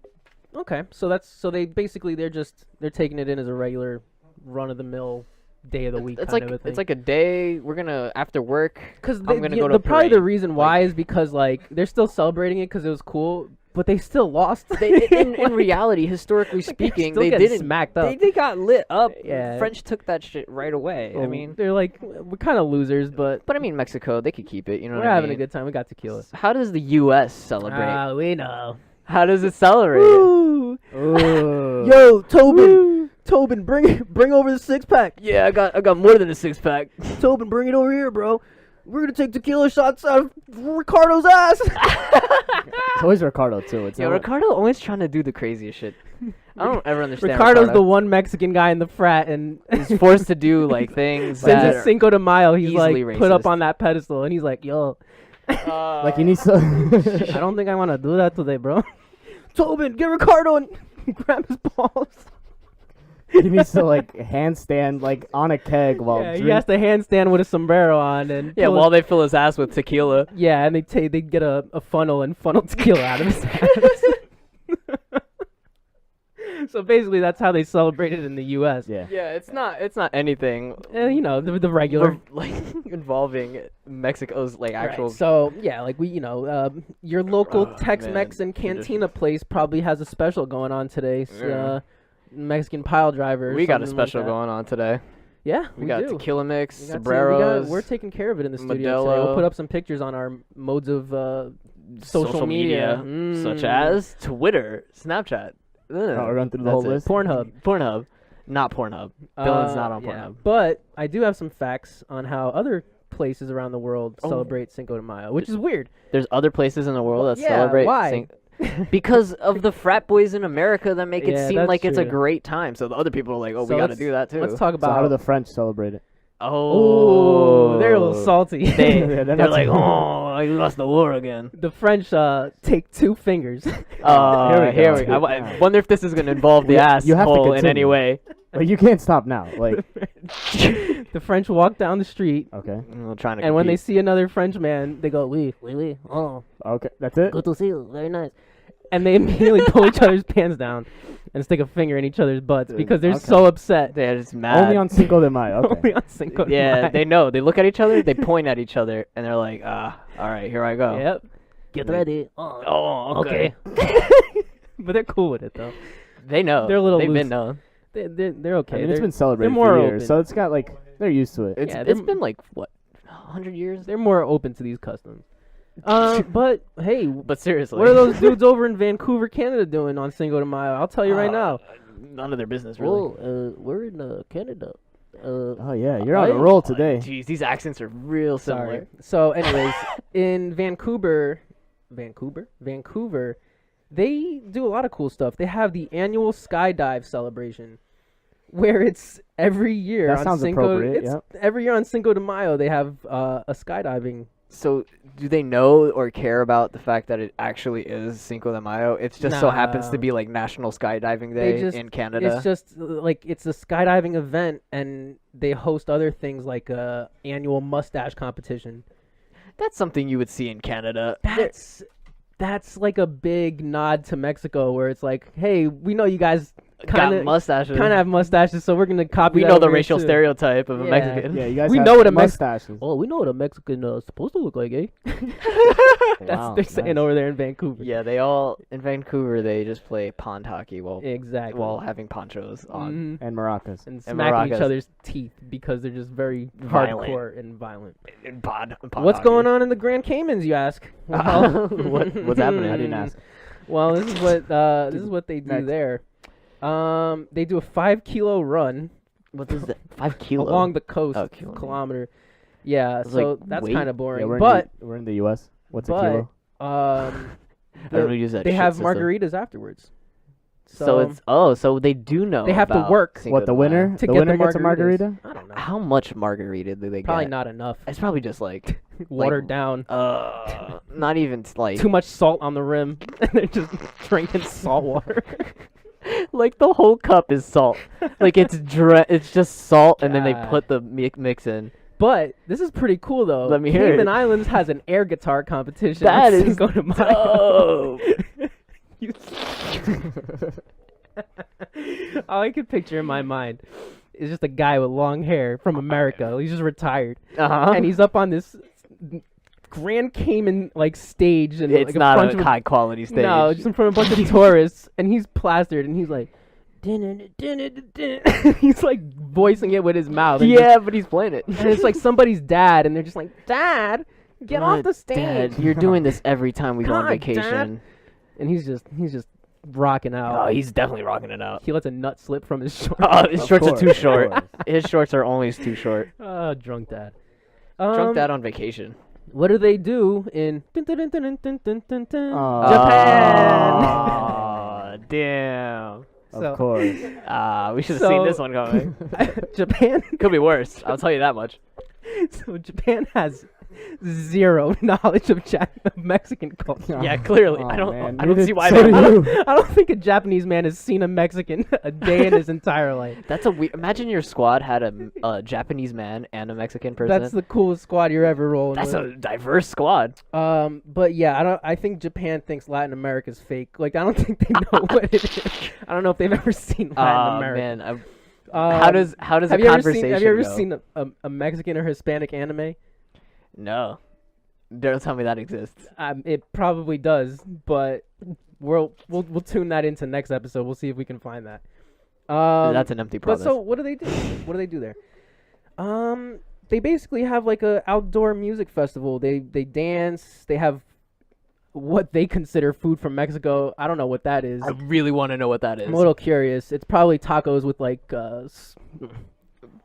Speaker 1: okay, so they're taking it in as a regular run of the mill day of the week
Speaker 2: It's
Speaker 1: kind
Speaker 2: like
Speaker 1: of a thing.
Speaker 2: it's like a day we're gonna after work.
Speaker 1: Because
Speaker 2: I'm gonna go to a
Speaker 1: probably the
Speaker 2: parade.
Speaker 1: reason why is because like they're still celebrating it because it was cool, but they still lost.
Speaker 2: In reality, historically speaking,
Speaker 1: still
Speaker 2: they
Speaker 1: getting
Speaker 2: didn't.
Speaker 1: smacked up.
Speaker 2: They got lit up.
Speaker 1: Yeah.
Speaker 2: French took that shit right away. I
Speaker 1: Oh,
Speaker 2: mean,
Speaker 1: they're like we're kind of losers, but
Speaker 2: I mean Mexico, they could keep it. You know
Speaker 1: we're
Speaker 2: what I
Speaker 1: having
Speaker 2: mean?
Speaker 1: a good time. We got tequila.
Speaker 2: How does the U.S. celebrate?
Speaker 1: We know.
Speaker 2: How does it celebrate? it?
Speaker 1: Woo!
Speaker 3: Ooh.
Speaker 1: Yo, Tobin, bring over the 6-pack.
Speaker 2: Yeah, I got more than a 6-pack.
Speaker 1: Tobin, bring it over here, bro. We're gonna take tequila shots out of Ricardo's ass.
Speaker 3: It's always Ricardo too. It's
Speaker 2: Yeah,
Speaker 3: not-
Speaker 2: Ricardo always trying to do the craziest shit. I don't ever understand.
Speaker 1: Ricardo's the
Speaker 2: Ricardo.
Speaker 1: one Mexican guy in the frat, and
Speaker 2: He's forced to do like things
Speaker 1: since
Speaker 2: that
Speaker 1: it's Cinco de Mayo, he's like
Speaker 2: easily
Speaker 1: put up
Speaker 2: racist.
Speaker 1: on that pedestal, and he's like, "Yo,
Speaker 3: like he needs to.
Speaker 1: I don't think I want to do that today, bro." Tobin, get Ricardo and grab his balls.
Speaker 3: He needs to like handstand like on a keg while
Speaker 1: Yeah, he has to handstand with a sombrero on and
Speaker 2: Yeah,
Speaker 1: pull
Speaker 2: while they fill his ass with tequila.
Speaker 1: yeah, and they get a funnel and funnel tequila out of his ass. So basically, that's how they celebrate it in the U.S.
Speaker 3: Yeah.
Speaker 2: Yeah, it's not anything
Speaker 1: You know, the regular.
Speaker 2: like involving Mexico's like actual.
Speaker 1: Right. So yeah, like your local
Speaker 2: Oh,
Speaker 1: Tex-Mex
Speaker 2: man,
Speaker 1: and cantina place probably has a special going on today.
Speaker 2: Yeah.
Speaker 1: Mexican pile driver.
Speaker 2: we got a
Speaker 1: something like
Speaker 2: special
Speaker 1: that.
Speaker 2: going on today.
Speaker 1: Yeah,
Speaker 2: We got
Speaker 1: do.
Speaker 2: tequila mix,
Speaker 1: We got
Speaker 2: sombreros.
Speaker 1: we're taking care of it in the studio today. We'll
Speaker 2: Modelo.
Speaker 1: put up some pictures on our modes of social media,
Speaker 2: such as Twitter, Snapchat.
Speaker 3: I'll run through the
Speaker 2: That's
Speaker 3: whole
Speaker 2: it.
Speaker 3: list.
Speaker 1: Pornhub.
Speaker 2: Not Pornhub. Dylan's not on
Speaker 1: Yeah,
Speaker 2: Pornhub.
Speaker 1: but I do have some facts on how other places around the world
Speaker 2: Oh.
Speaker 1: celebrate Cinco de Mayo, which is weird.
Speaker 2: There's other places in the world that
Speaker 1: Yeah,
Speaker 2: celebrate.
Speaker 1: why?
Speaker 2: Because of the frat boys in America that make it
Speaker 1: Yeah,
Speaker 2: seem
Speaker 1: that's
Speaker 2: like it's a
Speaker 1: true.
Speaker 2: great time. So the other people are like, oh,
Speaker 1: So
Speaker 2: we got to
Speaker 1: let's-
Speaker 2: do that too.
Speaker 1: Let's talk
Speaker 3: So how do
Speaker 1: about.
Speaker 3: the French celebrate it?
Speaker 1: Oh, they're a little salty.
Speaker 2: They,
Speaker 3: Yeah, they're
Speaker 2: they're
Speaker 3: not
Speaker 2: like,
Speaker 3: too-
Speaker 2: oh, I lost the war again.
Speaker 1: The French take 2 fingers.
Speaker 3: Here we
Speaker 2: Here
Speaker 3: go.
Speaker 2: we I wonder if this is going to involve the
Speaker 3: You have to
Speaker 2: asshole in any
Speaker 3: continue.
Speaker 2: way.
Speaker 3: Like you can't stop now. Like
Speaker 1: The French walk down the street,
Speaker 3: okay,
Speaker 2: I'm trying to
Speaker 1: and when they
Speaker 2: compete.
Speaker 1: see another French man, they go, "Oui,"
Speaker 4: Oui. Oh,
Speaker 3: okay, that's it.
Speaker 4: good to see you. Very nice.
Speaker 1: and they immediately pull each other's pants down and stick a finger in each other's butts
Speaker 3: Dude,
Speaker 1: because they're
Speaker 3: okay.
Speaker 1: so upset.
Speaker 2: They're just mad.
Speaker 3: Only on Cinco de Mayo. Okay.
Speaker 1: Only on Cinco de
Speaker 2: Yeah,
Speaker 1: Mayo.
Speaker 2: they know. They look at each other, they point at each other, and they're like, all right, here I go.
Speaker 1: Yep.
Speaker 4: Get ready. Oh,
Speaker 2: Oh, okay.
Speaker 1: But they're cool with it though.
Speaker 2: They know.
Speaker 1: They're a little
Speaker 2: They've
Speaker 1: loose.
Speaker 2: been known.
Speaker 1: They're okay.
Speaker 3: I mean, it's
Speaker 1: They're-
Speaker 3: been celebrated
Speaker 1: more
Speaker 3: for years,
Speaker 1: open.
Speaker 3: so it's got like they're used to it.
Speaker 2: It's
Speaker 1: Yeah,
Speaker 2: it's
Speaker 1: they're-
Speaker 2: been like what, 100 years?
Speaker 1: they're more open to these customs. But hey,
Speaker 2: But seriously,
Speaker 1: what are those dudes over in Vancouver, Canada doing on Cinco de Mayo? I'll tell you right now.
Speaker 2: None of their business, really.
Speaker 4: oh, we're in Canada.
Speaker 3: Oh yeah, you're on a
Speaker 1: Right?
Speaker 3: roll today.
Speaker 2: Jeez, these accents are real
Speaker 1: Sorry.
Speaker 2: similar.
Speaker 1: So, anyways, in Vancouver, they do a lot of cool stuff. They have the annual skydive celebration, where it's every year
Speaker 3: That
Speaker 1: on
Speaker 3: sounds
Speaker 1: Cinco.
Speaker 3: appropriate,
Speaker 1: It's
Speaker 3: yep.
Speaker 1: every year on Cinco de Mayo. They have a skydiving.
Speaker 2: So, do they know or care about the fact that it actually is Cinco de Mayo? It's just so happens to
Speaker 1: Nah.
Speaker 2: be like National Skydiving
Speaker 1: They
Speaker 2: Day
Speaker 1: just-
Speaker 2: in Canada.
Speaker 1: It's just like it's a skydiving event, and they host other things like a annual mustache competition.
Speaker 2: That's something you would see in Canada.
Speaker 1: That's like a big nod to Mexico, where it's like, hey, we know you guys
Speaker 2: Got
Speaker 1: kind
Speaker 2: mustaches.
Speaker 1: of have mustaches, so we're gonna copy.
Speaker 2: we
Speaker 1: that
Speaker 2: know the
Speaker 1: over here,
Speaker 2: racial
Speaker 1: too.
Speaker 2: stereotype of a
Speaker 1: Yeah.
Speaker 2: Mexican.
Speaker 3: Yeah, you guys
Speaker 1: We
Speaker 3: have
Speaker 1: know what a
Speaker 3: mustaches.
Speaker 4: Oh, we know what a Mexican supposed to look like, eh?
Speaker 1: That's
Speaker 3: Wow,
Speaker 1: they're saying
Speaker 3: nice.
Speaker 1: over there in Vancouver.
Speaker 2: Yeah, they all in Vancouver. They just play pond hockey
Speaker 1: Exactly.
Speaker 2: while having ponchos on.
Speaker 1: Mhm.
Speaker 3: And maracas.
Speaker 1: And
Speaker 2: And
Speaker 1: smacking each
Speaker 2: maracas.
Speaker 1: other's teeth because they're just very
Speaker 2: Violent.
Speaker 1: hardcore and violent.
Speaker 2: In pond
Speaker 1: What's going on in the Grand Caymans, you ask? Well,
Speaker 2: What's happening?
Speaker 3: I didn't ask.
Speaker 1: Well, this is what they do
Speaker 3: Next.
Speaker 1: there. They do a 5-kilo run
Speaker 2: What is that? 5 kilos
Speaker 1: along the coast,
Speaker 2: Oh, kilometer.
Speaker 1: kilometer. Yeah,
Speaker 2: It's
Speaker 1: so
Speaker 2: like
Speaker 1: that's
Speaker 2: weight?
Speaker 1: kind of
Speaker 3: Yeah,
Speaker 1: boring.
Speaker 3: we're
Speaker 1: But
Speaker 3: in the U.S. What's a
Speaker 1: but
Speaker 3: kilo?
Speaker 2: I don't use that.
Speaker 1: they
Speaker 2: shit
Speaker 1: have
Speaker 2: system.
Speaker 1: margaritas afterwards.
Speaker 2: So it's so they do know.
Speaker 1: They have to
Speaker 2: about
Speaker 1: work.
Speaker 2: Cinco
Speaker 3: What
Speaker 2: de
Speaker 3: the
Speaker 2: Mayo.
Speaker 3: winner?
Speaker 1: to
Speaker 3: The
Speaker 1: get
Speaker 3: winner
Speaker 1: the
Speaker 3: gets a
Speaker 1: margaritas.
Speaker 3: margarita.
Speaker 1: I don't know.
Speaker 2: How much margarita do they
Speaker 1: Probably
Speaker 2: get?
Speaker 1: not enough.
Speaker 2: It's probably just like
Speaker 1: Watered down.
Speaker 2: not even like
Speaker 1: Too much salt on the rim, and they're just drinking salt water.
Speaker 2: like the whole cup is salt. Like it's just salt, and then they
Speaker 1: God.
Speaker 2: put the mix in.
Speaker 1: But this is pretty cool, though.
Speaker 2: Let me hear
Speaker 1: Cayman
Speaker 2: it.
Speaker 1: Islands has an air guitar competition.
Speaker 2: That
Speaker 1: on
Speaker 2: is
Speaker 1: Cinco de Mayo.
Speaker 2: dope.
Speaker 1: You- All I could picture in my mind is just a guy with long hair from America. He's just retired,
Speaker 2: Uh-huh.
Speaker 1: and he's up on this Grand Cayman like stage, and
Speaker 2: It's
Speaker 1: like, a
Speaker 2: not
Speaker 1: bunch
Speaker 2: a
Speaker 1: of
Speaker 2: high quality stage.
Speaker 1: no, just in front of a bunch of tourists, and he's plastered, and he's like, he's like voicing it with his mouth. And
Speaker 2: yeah, but he's playing it.
Speaker 1: and it's like somebody's dad, and they're just like, Dad, get off the stage.
Speaker 2: Dad, you're doing this every time we go on
Speaker 1: God,
Speaker 2: vacation.
Speaker 1: Dad. And he's just rocking out.
Speaker 2: Oh, he's definitely rocking it out.
Speaker 1: He lets a nut slip from his shorts.
Speaker 2: Oh, his
Speaker 3: Of
Speaker 2: shorts are
Speaker 3: course,
Speaker 2: too
Speaker 3: of
Speaker 2: short.
Speaker 3: course.
Speaker 2: His shorts are always too short.
Speaker 1: Drunk dad.
Speaker 2: Drunk dad on vacation.
Speaker 1: What do they do in Japan?
Speaker 2: Aw, damn.
Speaker 3: Of
Speaker 1: So-
Speaker 3: course.
Speaker 2: We should have seen this
Speaker 1: So-
Speaker 2: one coming.
Speaker 1: Japan.
Speaker 2: Could be worse. I'll tell you that much.
Speaker 1: So Japan has zero knowledge of Mexican culture.
Speaker 2: Yeah, clearly.
Speaker 3: Oh,
Speaker 2: I don't.
Speaker 3: man,
Speaker 2: I don't
Speaker 3: neither
Speaker 2: see why.
Speaker 3: so
Speaker 2: That,
Speaker 3: do you.
Speaker 1: I don't think a Japanese man has seen a Mexican a day in his entire life.
Speaker 2: that's a weird. Imagine your squad had a Japanese man and a Mexican person.
Speaker 1: That's the coolest squad you're ever rolling
Speaker 2: That's
Speaker 1: with.
Speaker 2: a diverse squad.
Speaker 1: But yeah, I think Japan thinks Latin America's fake. Like, I don't think they know what it is. I don't know if they've ever seen Latin America.
Speaker 2: Man, how does
Speaker 1: have
Speaker 2: a
Speaker 1: you ever
Speaker 2: conversation
Speaker 1: seen Have you ever
Speaker 2: go?
Speaker 1: seen a Mexican or Hispanic anime?
Speaker 2: No, don't tell me that exists.
Speaker 1: It probably does, but we'll tune that into next episode. We'll see if we can find that.
Speaker 2: That's an empty
Speaker 1: But
Speaker 2: promise.
Speaker 1: so, what do they do? What do they do there? They basically have like a outdoor music festival. They dance. They have what they consider food from Mexico. I don't know what that is.
Speaker 2: I really want to know what that is.
Speaker 1: I'm a little curious. It's probably tacos with like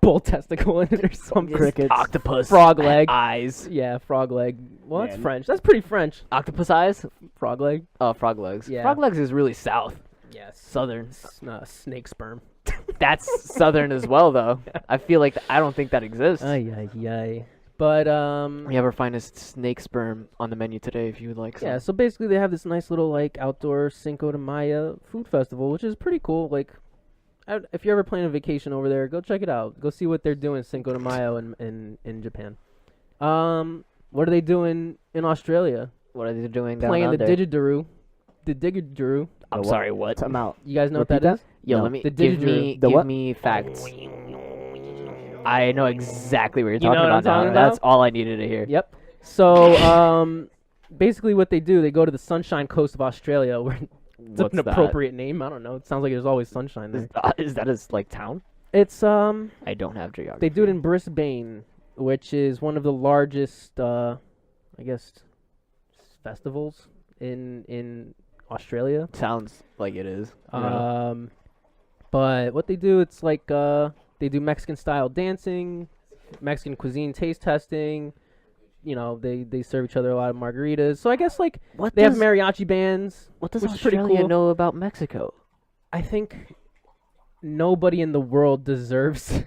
Speaker 1: bull testicle in it or something.
Speaker 3: Crickets.
Speaker 2: Octopus.
Speaker 1: Frog leg.
Speaker 2: Eyes.
Speaker 1: Yeah, frog leg. Well, that's
Speaker 3: Yeah.
Speaker 1: French. That's pretty French.
Speaker 2: Octopus eyes.
Speaker 1: Frog leg.
Speaker 2: Oh, frog legs.
Speaker 1: Yeah.
Speaker 2: Frog legs is really south.
Speaker 1: Yes.
Speaker 2: Southern.
Speaker 1: Snake sperm.
Speaker 2: That's southern as well, though. I feel like I don't think that exists.
Speaker 1: Ay, ay, ay. But
Speaker 2: We have our finest snake sperm on the menu today, if you would like some.
Speaker 1: yeah, so basically they have this nice little like outdoor Cinco de Mayo food festival, which is pretty cool. Like, if you're ever planning a vacation over there, go check it out. Go see what they're doing Cinco de Mayo in Japan. What are they doing in Australia?
Speaker 2: What are they doing down
Speaker 1: Playing
Speaker 2: under?
Speaker 1: the didgeridoo. The didgeridoo.
Speaker 2: I'm sorry, what?
Speaker 3: Time out.
Speaker 1: You guys know what
Speaker 3: Repeat
Speaker 1: that is?
Speaker 2: Yo,
Speaker 3: No.
Speaker 2: let me
Speaker 1: The
Speaker 2: give
Speaker 1: didgeridoo.
Speaker 2: me
Speaker 3: The
Speaker 2: give
Speaker 3: what?
Speaker 2: me facts. I know exactly what you're
Speaker 1: You know
Speaker 2: talking
Speaker 1: what I'm
Speaker 2: about now.
Speaker 1: talking about?
Speaker 2: That's all I needed to hear.
Speaker 1: Yep. So basically what they do, they go to the Sunshine Coast of Australia, where it's
Speaker 2: What's
Speaker 1: an
Speaker 2: that?
Speaker 1: appropriate name. I don't know. It sounds like there's always sunshine there.
Speaker 2: Is that his like town?
Speaker 1: It's
Speaker 2: I don't have geography.
Speaker 1: they do it in Brisbane, which is one of the largest I guess festivals in Australia.
Speaker 2: Sounds like it is.
Speaker 1: But what they do, it's like they do Mexican style dancing, Mexican cuisine taste testing. You know, they serve each other a lot of margaritas. So I guess like
Speaker 2: What
Speaker 1: they have
Speaker 2: does
Speaker 1: mariachi bands.
Speaker 2: what does
Speaker 1: which is pretty
Speaker 2: Australia
Speaker 1: cool.
Speaker 2: know about Mexico?
Speaker 1: I think nobody in the world deserves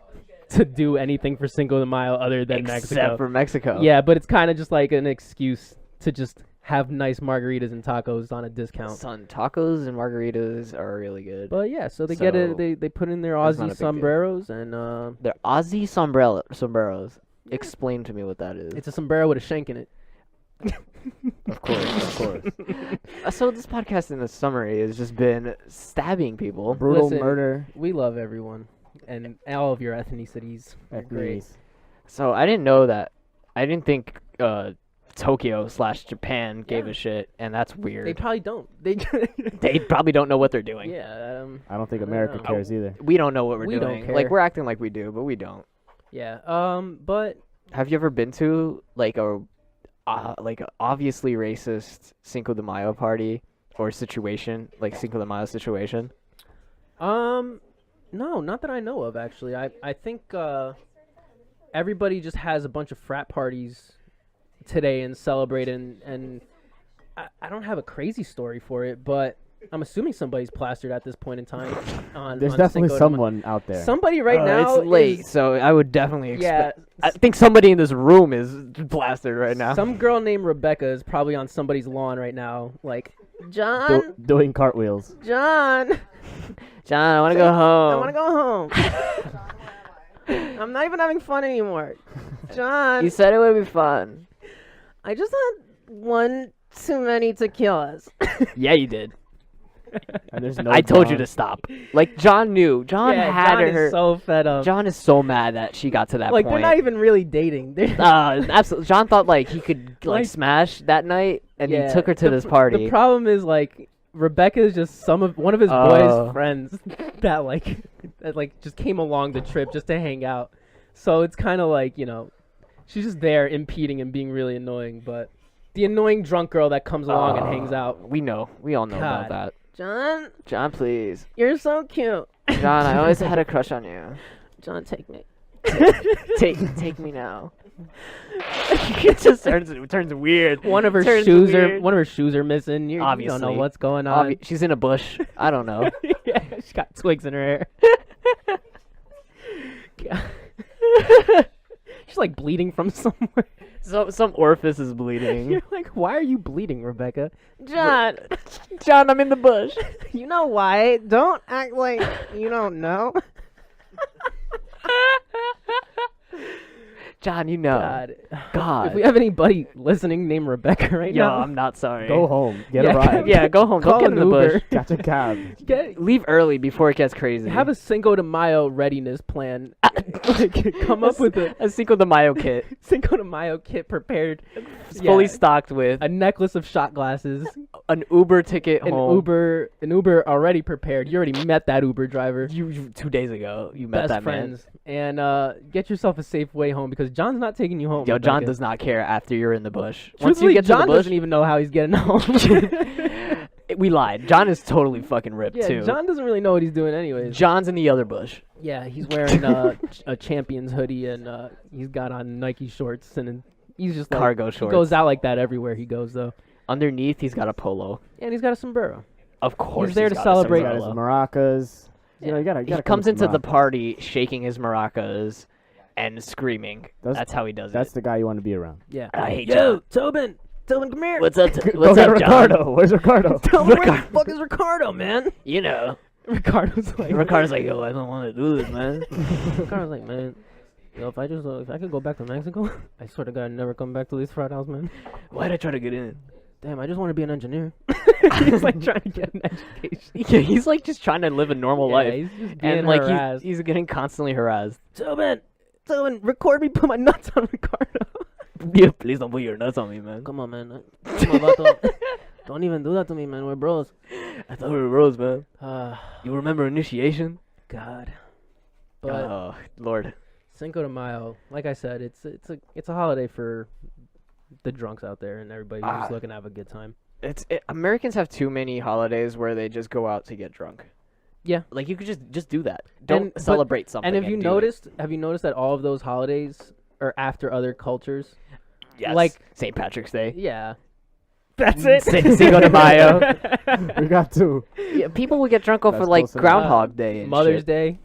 Speaker 1: to do anything for Cinco de Mayo other than
Speaker 2: Except
Speaker 1: Mexico.
Speaker 2: for Mexico.
Speaker 1: Yeah, but it's kind of just like an excuse to just have nice margaritas and tacos on a discount.
Speaker 2: Son, tacos and margaritas are really good.
Speaker 1: But yeah, so they get it.
Speaker 2: So,
Speaker 1: They put in their
Speaker 2: that's not a
Speaker 1: Aussie
Speaker 2: big deal.
Speaker 1: sombreros, and
Speaker 2: They're Aussie sombreros. Explain to me what that is.
Speaker 1: it's a sombrero with a shank in it.
Speaker 3: Of course.
Speaker 2: So this podcast in the summary has just been stabbing people.
Speaker 3: Brutal
Speaker 1: Listen,
Speaker 3: murder.
Speaker 1: We love everyone and all of your ethnicities.
Speaker 3: Agrees.
Speaker 2: So I didn't know that. I didn't think Tokyo/Japan gave
Speaker 1: Yeah.
Speaker 2: a shit, and that's
Speaker 1: They
Speaker 2: weird.
Speaker 1: probably don't. They
Speaker 2: They probably don't know what they're doing.
Speaker 1: yeah.
Speaker 3: I don't think
Speaker 1: I don't
Speaker 3: America
Speaker 1: know.
Speaker 3: cares either.
Speaker 2: We don't know what we're
Speaker 1: We don't
Speaker 2: doing. Like
Speaker 1: care.
Speaker 2: we're acting like we do, but we don't.
Speaker 1: Yeah. But
Speaker 2: Have you ever been to like a obviously racist Cinco de Mayo party or situation, like Cinco de Mayo situation?
Speaker 1: no, not that I know of actually. I think everybody just has a bunch of frat parties today and celebrate, and I don't have a crazy story for it, but I'm assuming somebody's plastered at this point in time.
Speaker 3: There's
Speaker 1: on
Speaker 3: definitely
Speaker 1: Cinco de Mayo.
Speaker 3: someone out there.
Speaker 1: Somebody right now.
Speaker 2: It's late,
Speaker 1: is-
Speaker 2: so I would definitely
Speaker 1: yeah.
Speaker 2: expect. I think somebody in this room is blasted right now.
Speaker 1: Some girl named Rebecca is probably on somebody's lawn right now, like John.
Speaker 3: Doing cartwheels.
Speaker 1: John,
Speaker 2: John, I want to go home.
Speaker 1: I want to go home. I'm not even having fun anymore. John,
Speaker 2: You said it would be fun.
Speaker 1: I just had one too many tequilas.
Speaker 2: Yeah, you did.
Speaker 3: And there's no
Speaker 2: I told you
Speaker 3: John.
Speaker 2: to stop. Like John knew. John
Speaker 1: yeah,
Speaker 2: had
Speaker 1: John
Speaker 2: her.
Speaker 1: is so fed up.
Speaker 2: John is so mad that she got to that
Speaker 1: like
Speaker 2: point.
Speaker 1: they're not even really dating. They're
Speaker 2: Absolutely. John thought like he could like
Speaker 1: Like-
Speaker 2: smash that night, and
Speaker 1: yeah,
Speaker 2: he took her to this party.
Speaker 1: The problem is like Rebecca is just one of his
Speaker 2: Oh.
Speaker 1: boys' friends that like just came along the trip just to hang out. So it's kind of like, you know, she's just there impeding and being really annoying. But the annoying drunk girl that comes along and hangs out.
Speaker 2: We know. We all know about
Speaker 1: God.
Speaker 2: that.
Speaker 1: John,
Speaker 2: John, please.
Speaker 1: you're so cute.
Speaker 2: John, I always had a crush on you.
Speaker 1: John, take me.
Speaker 2: Take me now. It just turns weird.
Speaker 1: One of her
Speaker 2: Turns
Speaker 1: shoes
Speaker 2: weird.
Speaker 1: are missing. You don't
Speaker 2: Obviously.
Speaker 1: know what's going on.
Speaker 2: She's in a bush. I don't know.
Speaker 1: Yeah, she's got twigs in her hair. She's like bleeding from somewhere.
Speaker 2: Some orifice is bleeding.
Speaker 1: You're like, why are you bleeding, Rebecca?
Speaker 2: John, John, I'm in the bush.
Speaker 1: You know why? Don't act like you don't know.
Speaker 2: John, you know. God.
Speaker 1: If we have anybody listening named Rebecca right
Speaker 2: Yo,
Speaker 1: now,
Speaker 2: I'm not sorry.
Speaker 3: Go home. Get
Speaker 1: Yeah,
Speaker 3: a ride.
Speaker 2: Yeah, go home.
Speaker 1: Call
Speaker 2: Don't get in
Speaker 1: an
Speaker 2: the
Speaker 1: Uber.
Speaker 2: bush.
Speaker 3: Catch a cab.
Speaker 2: Leave early before it gets crazy.
Speaker 1: have a Cinco de Mayo readiness plan. Like, come up with
Speaker 2: a Cinco de Mayo kit.
Speaker 1: Cinco de Mayo kit prepared.
Speaker 2: It's fully
Speaker 1: Yeah.
Speaker 2: stocked with
Speaker 1: A necklace of shot glasses.
Speaker 2: an Uber ticket
Speaker 1: An
Speaker 2: home.
Speaker 1: Uber already prepared. You already met that Uber driver.
Speaker 2: You 2 days ago, you met
Speaker 1: Best
Speaker 2: that
Speaker 1: friends. And get yourself a safe way home because John's not taking you home.
Speaker 2: man. Yo, John
Speaker 1: Rebecca.
Speaker 2: does not care after you're in the bush. Once you
Speaker 1: Truthfully,
Speaker 2: get to
Speaker 1: John
Speaker 2: the bush,
Speaker 1: doesn't even know how he's getting home.
Speaker 2: we lied. John is totally fucking ripped
Speaker 1: Yeah,
Speaker 2: too.
Speaker 1: John doesn't really know what he's doing anyways.
Speaker 2: John's in the other bush.
Speaker 1: Yeah, he's wearing a Champions hoodie and he's got on Nike shorts and he's just like,
Speaker 2: Cargo
Speaker 1: he
Speaker 2: shorts.
Speaker 1: goes out like that everywhere he goes though.
Speaker 2: Underneath, he's got a polo.
Speaker 1: And he's got a sombrero.
Speaker 2: Of course,
Speaker 1: there to
Speaker 2: got a
Speaker 1: celebrate-
Speaker 3: Got his
Speaker 2: sombrero.
Speaker 3: maracas. You know, you gotta
Speaker 2: He
Speaker 3: come
Speaker 2: comes
Speaker 3: with
Speaker 2: into the
Speaker 3: maracas.
Speaker 2: party shaking his maracas and screaming. That's how he does
Speaker 3: That's
Speaker 2: it.
Speaker 3: the guy you want to be around.
Speaker 1: Yeah.
Speaker 2: I hate
Speaker 1: Yo,
Speaker 2: John.
Speaker 1: Tobin, come here.
Speaker 2: What's up?
Speaker 3: Go
Speaker 2: What's
Speaker 3: get
Speaker 2: up, John?
Speaker 3: Ricardo. Where's Ricardo?
Speaker 1: Tobin, where the fuck is Ricardo, man?
Speaker 2: You know,
Speaker 1: Ricardo's like,
Speaker 2: Ricardo's like, yo, I don't want to do this, man.
Speaker 1: Ricardo's like, man. Yo, if I could go back to Mexico, I swear to God, I'd never come back to these frat house, man.
Speaker 2: Why'd I try to get in?
Speaker 1: Damn, I just want to be an engineer. He's like trying to get an education.
Speaker 2: Yeah, he's like just trying to live a normal
Speaker 1: Yeah,
Speaker 2: life,
Speaker 1: he's just being
Speaker 2: and like
Speaker 1: harassed.
Speaker 2: he's getting constantly harassed.
Speaker 1: Tobin, record me, put my nuts on Ricardo.
Speaker 2: Yeah, please don't put your nuts on me, man.
Speaker 1: Come on, man. Come on, vato. Don't even do that to me, man. We're bros.
Speaker 2: I thought we were bros, man.
Speaker 1: Ah,
Speaker 2: You remember initiation?
Speaker 1: God. But
Speaker 2: Oh, Lord.
Speaker 1: Cinco de Mayo, like I said, it's a holiday for the drunks out there and everybody who's just looking to have a good time.
Speaker 2: Americans have too many holidays where they just go out to get drunk.
Speaker 1: Yeah.
Speaker 2: Like you could just do that. Don't
Speaker 1: but-
Speaker 2: celebrate something.
Speaker 1: And have you
Speaker 2: do it.
Speaker 1: noticed that all of those holidays are after other cultures?
Speaker 2: Yes.
Speaker 1: like-
Speaker 2: St. Patrick's Day.
Speaker 1: Yeah.
Speaker 2: That's it. Cinco de Mayo.
Speaker 3: We got two.
Speaker 2: Yeah, people would get drunk off
Speaker 3: That's
Speaker 2: of like
Speaker 3: close enough.
Speaker 2: Groundhog Day and
Speaker 1: Mother's
Speaker 2: shit.
Speaker 1: Day.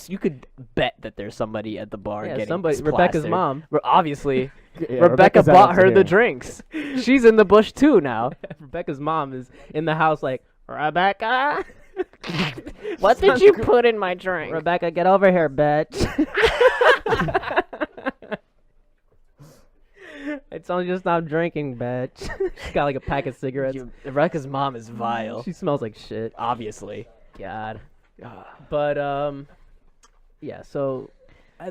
Speaker 2: You could bet that there's somebody at the bar
Speaker 1: Yeah,
Speaker 2: getting
Speaker 1: somebody.
Speaker 2: plastered.
Speaker 1: Rebecca's mom.
Speaker 2: Obviously,
Speaker 3: Yeah,
Speaker 2: Rebecca
Speaker 3: Rebecca's out
Speaker 2: bought her
Speaker 3: today.
Speaker 2: the drinks. She's in the bush too now.
Speaker 1: Rebecca's mom is in the house like, Rebecca.
Speaker 2: What did you put in my drink?
Speaker 1: Rebecca, get over here, bitch. I told you to stop drinking, bitch. She's got like a pack of cigarettes.
Speaker 2: Rebecca's mom is vile.
Speaker 1: She smells like shit.
Speaker 2: Obviously.
Speaker 1: God.
Speaker 2: Ah.
Speaker 1: But yeah. So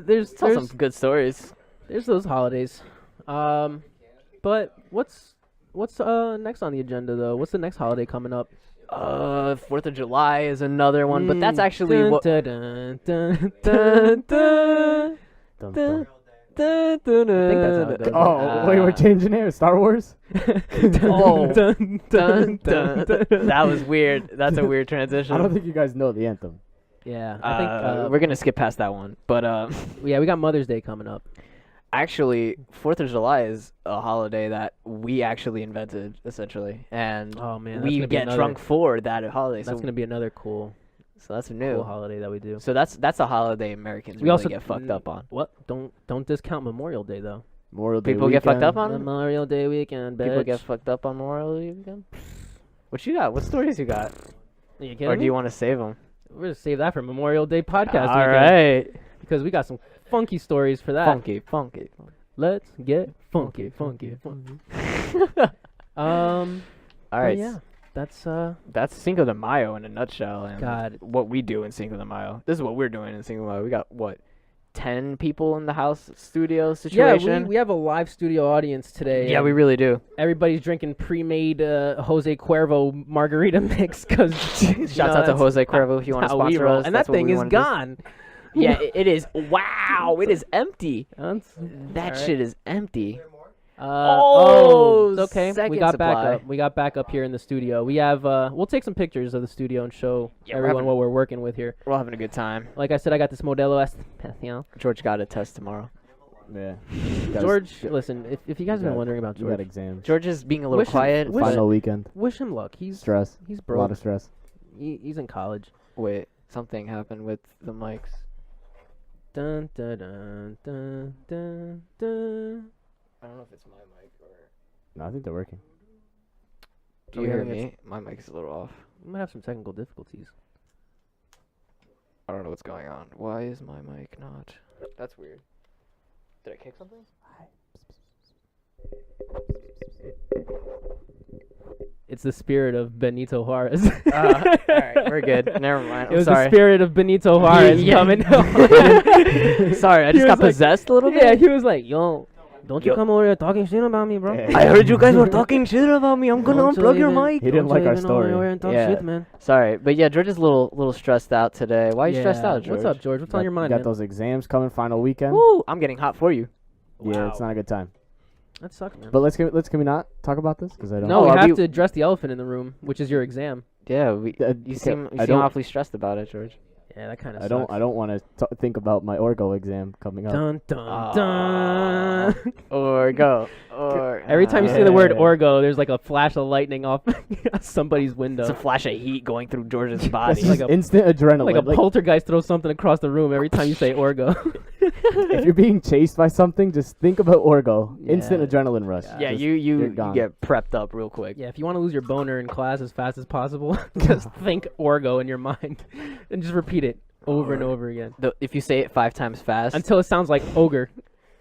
Speaker 1: there's
Speaker 2: Tell some good stories.
Speaker 1: there's those holidays. But what's next on the agenda though? What's the next holiday coming up?
Speaker 2: 4th of July is another one, but that's actually
Speaker 1: Dun,
Speaker 2: what.
Speaker 1: dun, dun, dun,
Speaker 2: Dun, dun,
Speaker 3: Dun,
Speaker 2: dun,
Speaker 3: dun.
Speaker 2: dun, dun,
Speaker 1: I think that's how it goes.
Speaker 3: Oh, wait, we're changing it. Star Wars.
Speaker 2: Oh.
Speaker 1: Dun,
Speaker 2: dun,
Speaker 1: dun,
Speaker 2: dun.
Speaker 1: dun, dun.
Speaker 2: That was weird. That's a weird transition.
Speaker 3: I don't think you guys know the anthem.
Speaker 1: Yeah, I think
Speaker 2: we're gonna skip past that one, but
Speaker 1: yeah, we got Mother's Day coming up.
Speaker 2: actually, 4th of July is a holiday that we actually invented, essentially, and
Speaker 1: Oh man, that's
Speaker 2: we
Speaker 1: gonna be
Speaker 2: get
Speaker 1: another,
Speaker 2: drunk for that holiday.
Speaker 1: That's
Speaker 2: So,
Speaker 1: gonna be another cool
Speaker 2: so that's new.
Speaker 1: holiday that we do.
Speaker 2: So that's a holiday Americans
Speaker 1: We
Speaker 2: really
Speaker 1: also
Speaker 2: get fucked up on.
Speaker 1: What? Don't discount Memorial Day though.
Speaker 3: Memorial Day
Speaker 2: People get fucked
Speaker 3: weekend.
Speaker 2: up on it?
Speaker 1: Memorial Day weekend, bitch.
Speaker 2: People get fucked up on Memorial Day weekend. What you got? What stories you got?
Speaker 1: Are you kidding
Speaker 2: Or
Speaker 1: me?
Speaker 2: do you want to save them?
Speaker 1: We're gonna save that for Memorial Day podcast
Speaker 2: All
Speaker 1: weekend,
Speaker 2: right.
Speaker 1: because we got some funky stories for that.
Speaker 2: Funky.
Speaker 1: Let's get funky.
Speaker 2: All
Speaker 1: But
Speaker 2: right.
Speaker 1: yeah, that's
Speaker 2: That's Cinco de Mayo in a nutshell. And
Speaker 1: God.
Speaker 2: what we do in Cinco de Mayo. This is what we're doing in Cinco de Mayo. We got, what, 10 people in the house studio
Speaker 1: yeah.
Speaker 2: situation?
Speaker 1: We have a live studio audience today.
Speaker 2: Yeah,
Speaker 1: and
Speaker 2: we really do.
Speaker 1: everybody's drinking pre-made Jose Cuervo margarita mix because
Speaker 2: Shouts out to Jose Cuervo if you want to sponsor us.
Speaker 1: And
Speaker 2: That's
Speaker 1: that
Speaker 2: what
Speaker 1: thing
Speaker 2: we
Speaker 1: is
Speaker 2: wanna do.
Speaker 1: gone.
Speaker 2: Yeah, it is. Wow, it is empty.
Speaker 1: That's-
Speaker 2: That
Speaker 1: Alright.
Speaker 2: shit is empty.
Speaker 1: It's okay. We
Speaker 2: second
Speaker 1: got
Speaker 2: supply.
Speaker 1: backup. We got backup here in the studio. We have. We'll take some pictures of the studio and show
Speaker 2: Yeah, we're
Speaker 1: everyone
Speaker 2: having-
Speaker 1: what we're working with here.
Speaker 2: We're all having a good time.
Speaker 1: Like I said, I got this Modelo Especial.
Speaker 2: George got a test tomorrow.
Speaker 3: Yeah.
Speaker 1: George, listen, if you guys have been wondering about
Speaker 3: You got
Speaker 1: George,
Speaker 3: exams.
Speaker 2: George is being a little
Speaker 1: Wish him-
Speaker 2: quiet.
Speaker 1: wish-
Speaker 2: but-
Speaker 3: Final weekend.
Speaker 1: wish him luck. He's
Speaker 3: Stress.
Speaker 1: he's
Speaker 3: A lot
Speaker 1: broke.
Speaker 3: of stress.
Speaker 1: He's in college.
Speaker 2: Wait, something happened with the mics.
Speaker 1: Dun dun dun dun dun dun.
Speaker 2: I don't know if it's my mic or.
Speaker 3: No, I think they're working.
Speaker 2: Do you hear me? My mic is a little off.
Speaker 1: We might have some technical difficulties.
Speaker 2: I don't know what's going on. Why is my mic not? That's weird. Did I kick something?
Speaker 1: It's the spirit of Benito Juárez.
Speaker 2: All right, we're good. Never mind.
Speaker 1: It
Speaker 2: I'm
Speaker 1: was
Speaker 2: sorry.
Speaker 1: the spirit of Benito Juárez
Speaker 2: Yeah.
Speaker 1: coming.
Speaker 2: Sorry, I
Speaker 1: He
Speaker 2: just
Speaker 1: was
Speaker 2: got
Speaker 1: like-
Speaker 2: possessed a little bit.
Speaker 1: Yeah, he was like, "Yo, don't you
Speaker 2: Yo.
Speaker 1: come over here talking shit about me, bro."
Speaker 3: Yeah.
Speaker 2: I heard you guys were talking shit about me. I'm gonna
Speaker 1: Don't you
Speaker 2: unplug your
Speaker 1: even-
Speaker 2: mic.
Speaker 3: He didn't
Speaker 1: don't
Speaker 3: like
Speaker 1: you
Speaker 3: our
Speaker 1: even
Speaker 3: story.
Speaker 1: Over here and talk
Speaker 2: Yeah.
Speaker 1: shit, man.
Speaker 2: Sorry, but yeah, George is a little stressed out today. Why are you stressed
Speaker 1: Yeah.
Speaker 2: out, George?
Speaker 1: What's up, George? What's on your mind,
Speaker 3: Got
Speaker 1: man?
Speaker 3: those exams coming, final weekend.
Speaker 2: Woo, I'm getting hot for you.
Speaker 3: Yeah, it's not a good time.
Speaker 1: That sucks, man.
Speaker 3: But can we not talk about this? Because I don't.
Speaker 1: No,
Speaker 2: Oh,
Speaker 1: we
Speaker 2: are
Speaker 1: have
Speaker 2: we-
Speaker 1: to address the elephant in the room, which is your exam.
Speaker 2: Yeah,
Speaker 3: Okay,
Speaker 2: you
Speaker 3: I
Speaker 2: seem
Speaker 3: don't-
Speaker 2: awfully stressed about it, George.
Speaker 1: Yeah, that kind of
Speaker 3: I
Speaker 1: sucks.
Speaker 3: don't want to think about my orgo exam coming up.
Speaker 1: Dun dun
Speaker 2: Ah.
Speaker 1: dun.
Speaker 2: Or go. Or
Speaker 1: Every time you say the word
Speaker 3: Yeah.
Speaker 1: orgo, there's like a flash of lightning off somebody's window.
Speaker 2: it's a flash of heat going through George's
Speaker 3: It's
Speaker 2: body.
Speaker 1: like
Speaker 3: just
Speaker 1: a-
Speaker 3: instant adrenaline.
Speaker 1: Like a poltergeist throws something across the room every time you say orgo.
Speaker 3: If you're being chased by something, just think about orgo. Instant
Speaker 1: Yeah.
Speaker 3: adrenaline rush.
Speaker 2: yeah,
Speaker 3: Just-
Speaker 2: you
Speaker 3: you're gone.
Speaker 2: get prepped up real quick.
Speaker 1: Yeah, if you want to lose your boner in class as fast as possible, just think orgo in your mind and just repeat it over and over again
Speaker 2: If you say it 5 times fast,
Speaker 1: until it sounds like ogre.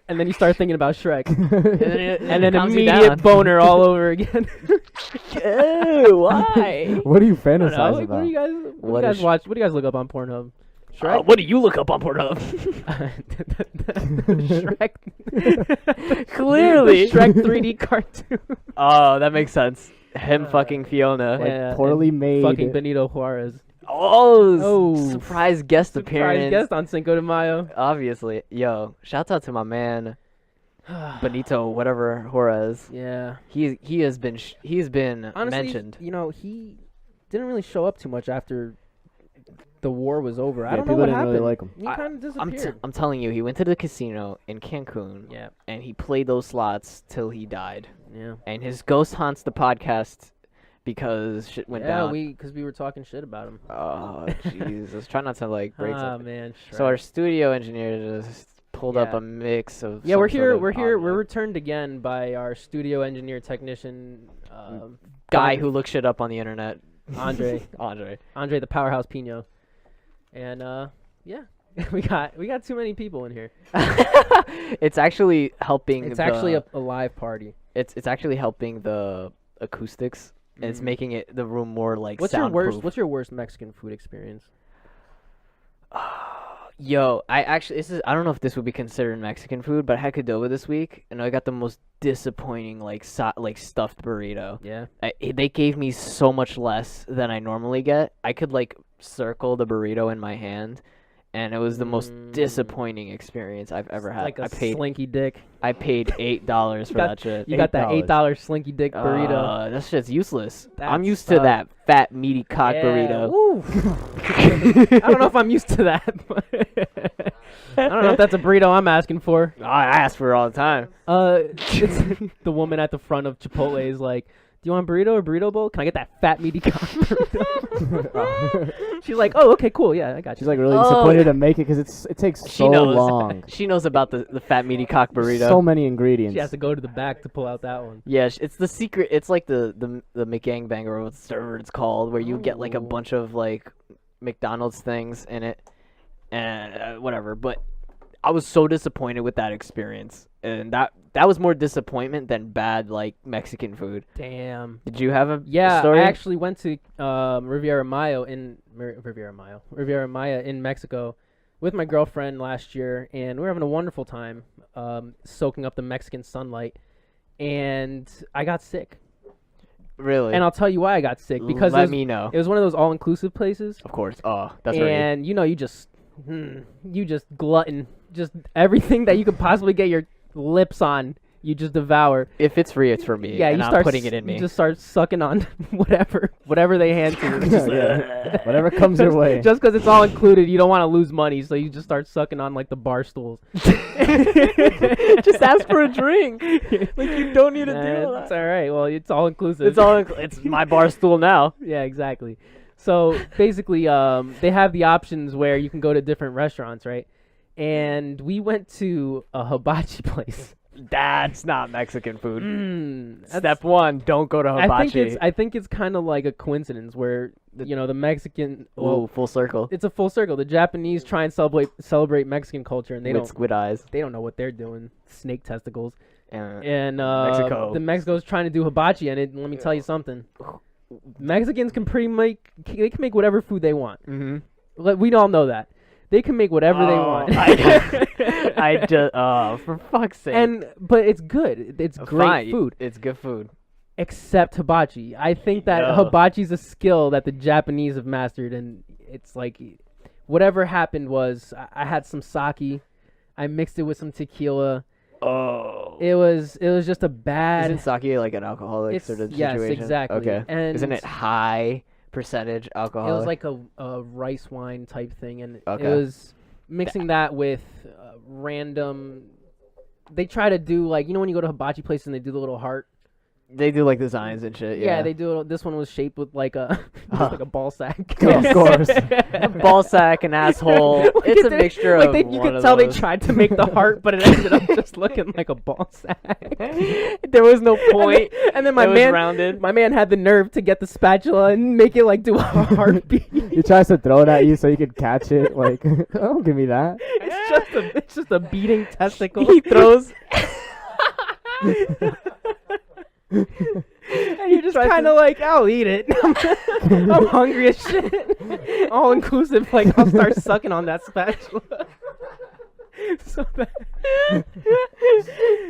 Speaker 1: And then you start thinking about Shrek. And then
Speaker 2: calms you
Speaker 1: immediate
Speaker 2: down.
Speaker 1: boner all over again.
Speaker 2: Ew, why?
Speaker 3: What do you
Speaker 1: I don't know,
Speaker 3: fantasize
Speaker 1: what
Speaker 3: about?
Speaker 1: do you guys what do
Speaker 2: What
Speaker 1: you guys
Speaker 2: is-
Speaker 1: watch? What do you guys look up on Pornhub? Shrek?
Speaker 2: What do you look up on Pornhub?
Speaker 1: Shrek.
Speaker 2: Clearly.
Speaker 1: The Shrek 3D cartoon.
Speaker 2: Oh, that makes sense. Him fucking Fiona.
Speaker 3: Like
Speaker 1: Yeah,
Speaker 3: poorly
Speaker 1: and
Speaker 3: made.
Speaker 1: Fucking Benito Juárez.
Speaker 2: Oh, surprise guest
Speaker 1: Surprise
Speaker 2: appearance.
Speaker 1: guest on Cinco de Mayo.
Speaker 2: Obviously. Yo, shouts out to my man Benito whatever Juarez.
Speaker 1: Yeah.
Speaker 2: He has been he's been
Speaker 1: Honestly,
Speaker 2: mentioned.
Speaker 1: you know, he didn't really show up too much after the war was over. I
Speaker 3: Yeah,
Speaker 1: don't know
Speaker 3: people
Speaker 1: what
Speaker 3: didn't
Speaker 1: happened.
Speaker 3: really like him.
Speaker 1: He
Speaker 2: I-
Speaker 1: kind of
Speaker 2: I'm
Speaker 1: disappeared.
Speaker 2: I'm telling you, he went to the casino in Cancun
Speaker 1: Yeah,
Speaker 2: and he played those slots till he died.
Speaker 1: yeah.
Speaker 2: And his ghost haunts the podcast because shit went
Speaker 1: Yeah,
Speaker 2: down.
Speaker 1: because we were talking shit about him.
Speaker 2: Oh Jesus! Try not to like break
Speaker 1: Ah,
Speaker 2: something.
Speaker 1: man.
Speaker 2: So our
Speaker 1: Shrek.
Speaker 2: studio engineer just pulled up
Speaker 1: Yeah.
Speaker 2: a mix of.
Speaker 1: Yeah, we're
Speaker 2: some sort
Speaker 1: here.
Speaker 2: of
Speaker 1: We're here.
Speaker 2: audio.
Speaker 1: We're returned again by our studio engineer technician,
Speaker 2: guy who looks shit up on the internet.
Speaker 1: Andre,
Speaker 2: Andre.
Speaker 1: the powerhouse Pino, and yeah, we got too many people in here.
Speaker 2: It's actually helping.
Speaker 1: It's actually a live party.
Speaker 2: It's actually helping the acoustics. And it's
Speaker 1: Mm.
Speaker 2: making it the room more like
Speaker 1: What's your worst?
Speaker 2: soundproof.
Speaker 1: What's your worst Mexican food experience?
Speaker 2: Yo, I don't know if this would be considered Mexican food, but I had Qdoba this week, and I got the most disappointing like stuffed burrito.
Speaker 1: Yeah.
Speaker 2: They gave me so much less than I normally get. I could like circle the burrito in my hand, and it was the most disappointing experience I've ever had.
Speaker 1: Like a
Speaker 2: I paid
Speaker 1: slinky dick.
Speaker 2: $8 for
Speaker 1: got-
Speaker 2: that shit.
Speaker 1: You got that
Speaker 3: $8.
Speaker 1: $8 slinky dick burrito.
Speaker 2: That shit's useless. I'm
Speaker 1: That
Speaker 2: used to
Speaker 1: sucks.
Speaker 2: that fat meaty cock
Speaker 1: Yeah,
Speaker 2: burrito.
Speaker 1: woo. I don't know if I'm used to that. But I don't know if that's a burrito I'm asking for.
Speaker 2: I ask for it all the time.
Speaker 1: It's the woman at the front of Chipotle is like, "Do you want burrito or burrito bowl? Can I get that fat meaty cock burrito?" She's like, "Oh, okay, cool, yeah, I got
Speaker 3: She's
Speaker 1: you."
Speaker 3: like really
Speaker 2: Oh.
Speaker 3: disappointed to make it because it takes
Speaker 2: She
Speaker 3: so
Speaker 2: knows.
Speaker 3: long.
Speaker 2: She knows about the fat meaty cock burrito.
Speaker 3: So many ingredients.
Speaker 1: She has to go to the back to pull out that one.
Speaker 2: Yeah, it's the secret. It's like the McGangbang or whatever it's called, where you get like a
Speaker 1: Ooh.
Speaker 2: bunch of like McDonald's things in it, and whatever. But I was so disappointed with that experience, and that was more disappointment than bad like Mexican food.
Speaker 1: Damn.
Speaker 2: Did you have a
Speaker 1: Yeah,
Speaker 2: story?
Speaker 1: I actually went to Riviera Maya in Mexico with my girlfriend last year, and we were having a wonderful time soaking up the Mexican sunlight, and I got sick.
Speaker 2: Really?
Speaker 1: And I'll tell you why I got sick, because
Speaker 2: let me know.
Speaker 1: it was one of those all-inclusive places,
Speaker 2: Of course. Oh, that's right.
Speaker 1: and you know, you just glutton, just everything that you could possibly get your lips on, you just devour.
Speaker 2: If it's free, it's for me.
Speaker 1: Yeah,
Speaker 2: and
Speaker 1: you
Speaker 2: I'm
Speaker 1: start
Speaker 2: putting it in me.
Speaker 1: You just start sucking on whatever they hand to you. It's just
Speaker 3: Yeah. Whatever comes your way.
Speaker 1: Just because it's all included, you don't want to lose money, so you just start sucking on like the bar stools.
Speaker 2: Just ask for a drink. Like you don't need to do
Speaker 1: It's
Speaker 2: that.
Speaker 1: all right. Well, it's all inclusive.
Speaker 2: It's my bar stool now.
Speaker 1: Yeah, exactly. So basically, they have the options where you can go to different restaurants, right? And we went to a hibachi place.
Speaker 2: That's not Mexican food.
Speaker 1: That's-
Speaker 2: Step 1, don't go to hibachi.
Speaker 1: I think it's kind of like a coincidence where the Mexican.
Speaker 2: Ooh,
Speaker 1: Well,
Speaker 2: full circle.
Speaker 1: it's a full circle. The Japanese try and celebrate Mexican culture, and they
Speaker 2: With
Speaker 1: don't.
Speaker 2: squid eyes.
Speaker 1: They don't know what they're doing. Snake testicles.
Speaker 2: And
Speaker 1: And
Speaker 2: Mexico.
Speaker 1: the Mexico's trying to do hibachi, and let me tell you something. Mexicans can they can make whatever food they want. We all know that. They can make whatever they want.
Speaker 2: I just, for fuck's sake.
Speaker 1: But it's good. It's great
Speaker 2: Fine,
Speaker 1: food.
Speaker 2: It's good food.
Speaker 1: Except hibachi. I think that
Speaker 2: Yeah.
Speaker 1: hibachi's a skill that the Japanese have mastered, and it's like whatever happened was I had some sake, I mixed it with some tequila.
Speaker 2: Oh.
Speaker 1: It was just a bad.
Speaker 2: Isn't sake like an alcoholic sort of
Speaker 1: yes,
Speaker 2: situation?
Speaker 1: exactly.
Speaker 2: Okay.
Speaker 1: And
Speaker 2: Isn't it high percentage alcohol?
Speaker 1: It was like a rice wine type thing, and
Speaker 2: Okay.
Speaker 1: it was mixing that with random. They try to do like when you go to hibachi places and they do the little heart.
Speaker 2: They do like designs and shit. Yeah,
Speaker 1: They do. This one was shaped with like a like a ball sack.
Speaker 3: Of course.
Speaker 2: Ball sack and asshole.
Speaker 1: Like
Speaker 2: It's a
Speaker 1: did-
Speaker 2: mixture
Speaker 1: like
Speaker 2: of
Speaker 1: you
Speaker 2: one
Speaker 1: could
Speaker 2: of
Speaker 1: tell
Speaker 2: those.
Speaker 1: they tried to make the heart, but it ended up just looking like a ball sack.
Speaker 2: There was no point.
Speaker 1: And then my
Speaker 2: It was
Speaker 1: man,
Speaker 2: rounded.
Speaker 1: my man had the nerve to get the spatula and make it like do a heartbeat.
Speaker 3: He tries to throw it at you so you could catch it. Like, don't give me that.
Speaker 1: It's just a beating testicle.
Speaker 2: He throws.
Speaker 1: And you're just kind of like, I'll eat it. I'm hungry as shit. All inclusive, like I'll start sucking on that spatula.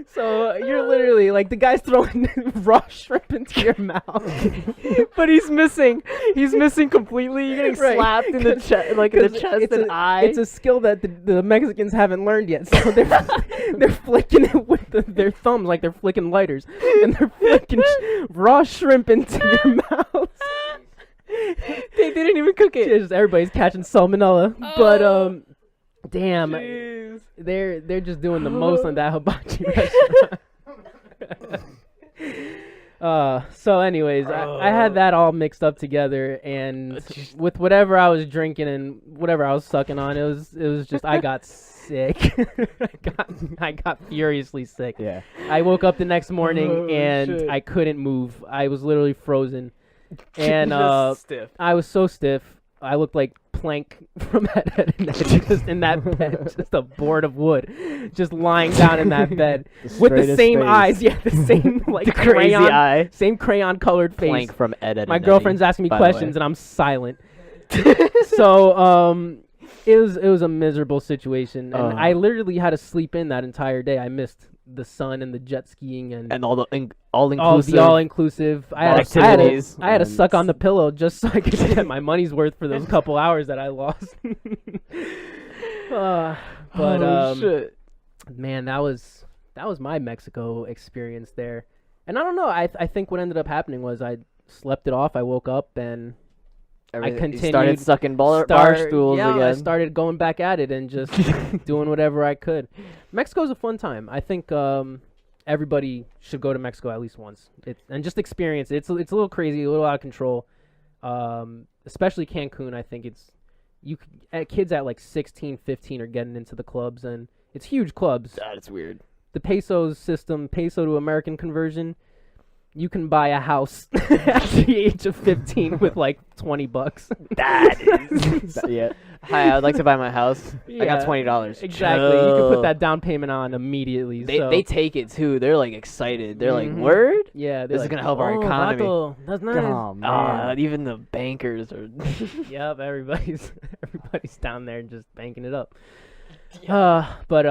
Speaker 1: So you're literally like the guy's throwing raw shrimp into your mouth,
Speaker 2: But he's missing completely. You're getting
Speaker 1: Right.
Speaker 2: slapped in the chest, like in the chest and eye.
Speaker 1: It's a skill that the Mexicans haven't learned yet. So they're flicking it with their thumbs like they're flicking lighters, and they're flicking raw shrimp into your mouth.
Speaker 2: They didn't even cook it.
Speaker 1: Just everybody's catching salmonella, but damn,
Speaker 2: Jeez.
Speaker 1: they're just doing the most on that hibachi restaurant. So anyways, I had that all mixed up together, and with whatever I was drinking and whatever I was sucking on, it was just I got sick. I got furiously sick.
Speaker 3: Yeah.
Speaker 1: I woke up the next morning and
Speaker 2: shit.
Speaker 1: I couldn't move. I was literally frozen, and
Speaker 2: Just stiff.
Speaker 1: I was so stiff. I looked like Plank from Head and Head, just in that bed, just a board of wood, just lying down in that bed with the
Speaker 3: straightest
Speaker 1: same
Speaker 3: face.
Speaker 1: eyes. Yeah, the same like
Speaker 2: The crazy
Speaker 1: crayon,
Speaker 2: eye.
Speaker 1: same crayon colored face.
Speaker 2: Plank from Ed.
Speaker 1: My girlfriend's asking me questions and I'm silent. So it was a miserable situation, and I literally had to sleep in that entire day. I missed the sun and the jet skiing and
Speaker 2: all the
Speaker 1: all
Speaker 2: inclusive.
Speaker 1: the all inclusive. I had
Speaker 2: activities.
Speaker 1: to suck on the pillow just so I could get my money's worth for those couple hours that I lost. But
Speaker 2: shit.
Speaker 1: man, that was my Mexico experience there. And I don't know. I think what ended up happening was I slept it off. I woke up and
Speaker 2: Everything-
Speaker 1: continued-
Speaker 2: You started sucking bar stools
Speaker 1: yeah,
Speaker 2: again.
Speaker 1: I started going back at it and just doing whatever I could. Mexico's a fun time. I think everybody should go to Mexico at least once and just experience it. It's a little crazy, a little out of control. Especially Cancun. I think kids at like 16, 15 are getting into the clubs, and it's huge clubs.
Speaker 2: That's weird.
Speaker 1: The peso system, peso to American conversion, you can buy a house at the age of 15 with like $20.
Speaker 2: That is.
Speaker 3: Yeah.
Speaker 2: Hi, I'd like to buy my house. I
Speaker 1: Yeah,
Speaker 2: got $20.
Speaker 1: Exactly. You can put that down payment on immediately. so.
Speaker 2: They take it too. They're like excited. They're like,
Speaker 1: Mhm.
Speaker 2: word?
Speaker 1: Yeah,
Speaker 2: This is gonna help our economy."
Speaker 1: Vato, that's nice.
Speaker 3: Oh, man.
Speaker 2: Even the bankers are.
Speaker 1: Yep, everybody's down there just banking it up. But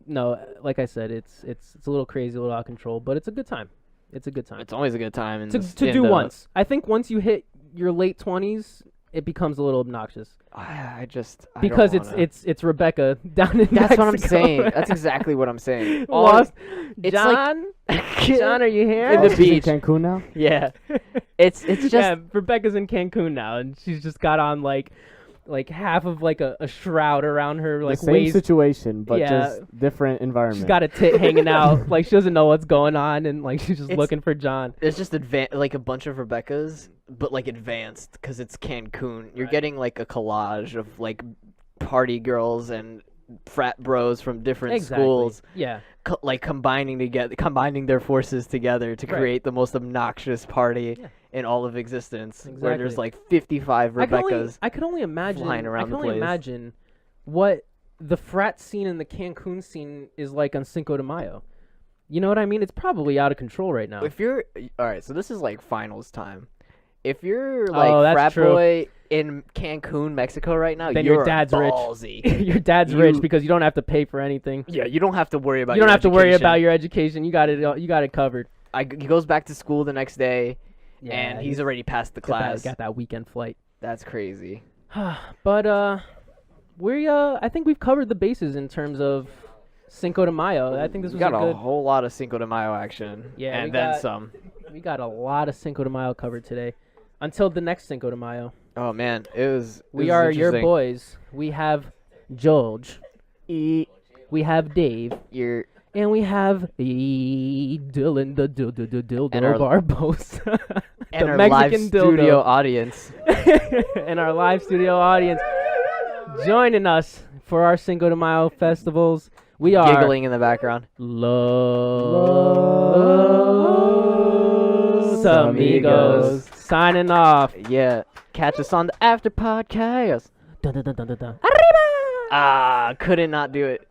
Speaker 1: no, like I said, it's a little crazy, a little out of control, but it's a good time. It's a good time
Speaker 2: It's always a good time. And
Speaker 1: to do once. I think once you hit your late 20s, it becomes a little obnoxious
Speaker 2: I don't
Speaker 1: because
Speaker 2: wanna.
Speaker 1: it's Rebecca down in
Speaker 2: That's what I'm
Speaker 1: Mexico.
Speaker 2: saying. That's exactly what I'm saying.
Speaker 1: Lost.
Speaker 2: It's like-
Speaker 1: John, John, are you here?
Speaker 2: In the
Speaker 3: She's in
Speaker 2: beach.
Speaker 3: Cancun now?
Speaker 2: Yeah. It's just.
Speaker 1: Yeah, Rebecca's in Cancun now, and she's just got on like half of like a shroud around her like
Speaker 3: the same
Speaker 1: waist.
Speaker 3: situation, but
Speaker 1: Yeah.
Speaker 3: just different environment.
Speaker 1: She's got a tit hanging out, like she doesn't know what's going on, and like she's just
Speaker 2: It's-
Speaker 1: looking for John.
Speaker 2: There's just like a bunch of Rebeccas, but like advanced because it's Cancun. You're getting like a collage of like party girls and frat bros from different schools
Speaker 1: Yeah,
Speaker 2: combining their forces together to
Speaker 1: Right.
Speaker 2: create the most obnoxious party
Speaker 1: Yeah.
Speaker 2: in all of existence. Where there's
Speaker 1: Exactly.
Speaker 2: like 55 Rebeccas.
Speaker 1: I could only imagine.
Speaker 2: flying around
Speaker 1: I can
Speaker 2: the
Speaker 1: only
Speaker 2: place.
Speaker 1: imagine what the frat scene and the Cancun scene is like on Cinco de Mayo. You know what I mean? It's probably out of control right now.
Speaker 2: If you're all right, so this is like finals time. If you're
Speaker 1: Oh,
Speaker 2: like
Speaker 1: that's
Speaker 2: frat
Speaker 1: true.
Speaker 2: boy in Cancun, Mexico right now,
Speaker 1: Then
Speaker 2: you're
Speaker 1: your dad's rich.
Speaker 2: ballsy.
Speaker 1: Your dad's rich
Speaker 2: You-
Speaker 1: because you don't have to pay for anything.
Speaker 2: Yeah, you don't have to worry about.
Speaker 1: You don't
Speaker 2: your
Speaker 1: have to worry
Speaker 2: education.
Speaker 1: about your education. You got it. You got it covered.
Speaker 2: He goes back to school the next day, and he's already passed the class.
Speaker 1: Got that weekend flight.
Speaker 2: That's crazy.
Speaker 1: But I think we've covered the bases in terms of Cinco de Mayo. I think this
Speaker 2: We
Speaker 1: was
Speaker 2: got
Speaker 1: a
Speaker 2: a
Speaker 1: good.
Speaker 2: whole lot of Cinco de Mayo action.
Speaker 1: Yeah,
Speaker 2: and
Speaker 1: we
Speaker 2: then
Speaker 1: got-
Speaker 2: some.
Speaker 1: We got a lot of Cinco de Mayo covered today. Until the next Cinco de Mayo.
Speaker 2: Oh man, it was.
Speaker 1: We are your boys. We have George. We have Dave.
Speaker 2: You're
Speaker 1: And we have Dylan the dildo
Speaker 2: And our-
Speaker 1: Barbosa.
Speaker 2: and
Speaker 1: the
Speaker 2: our
Speaker 1: Mexican
Speaker 2: live
Speaker 1: dildo.
Speaker 2: studio audience.
Speaker 1: And our live studio audience joining us for our Cinco de Mayo festivals. We are
Speaker 2: Giggling in the background.
Speaker 1: Los Amigos. Signing off.
Speaker 2: Yeah, catch us on the after podcast.
Speaker 1: Dun, dun, dun, dun, dun, dun.
Speaker 2: Couldn't not do it.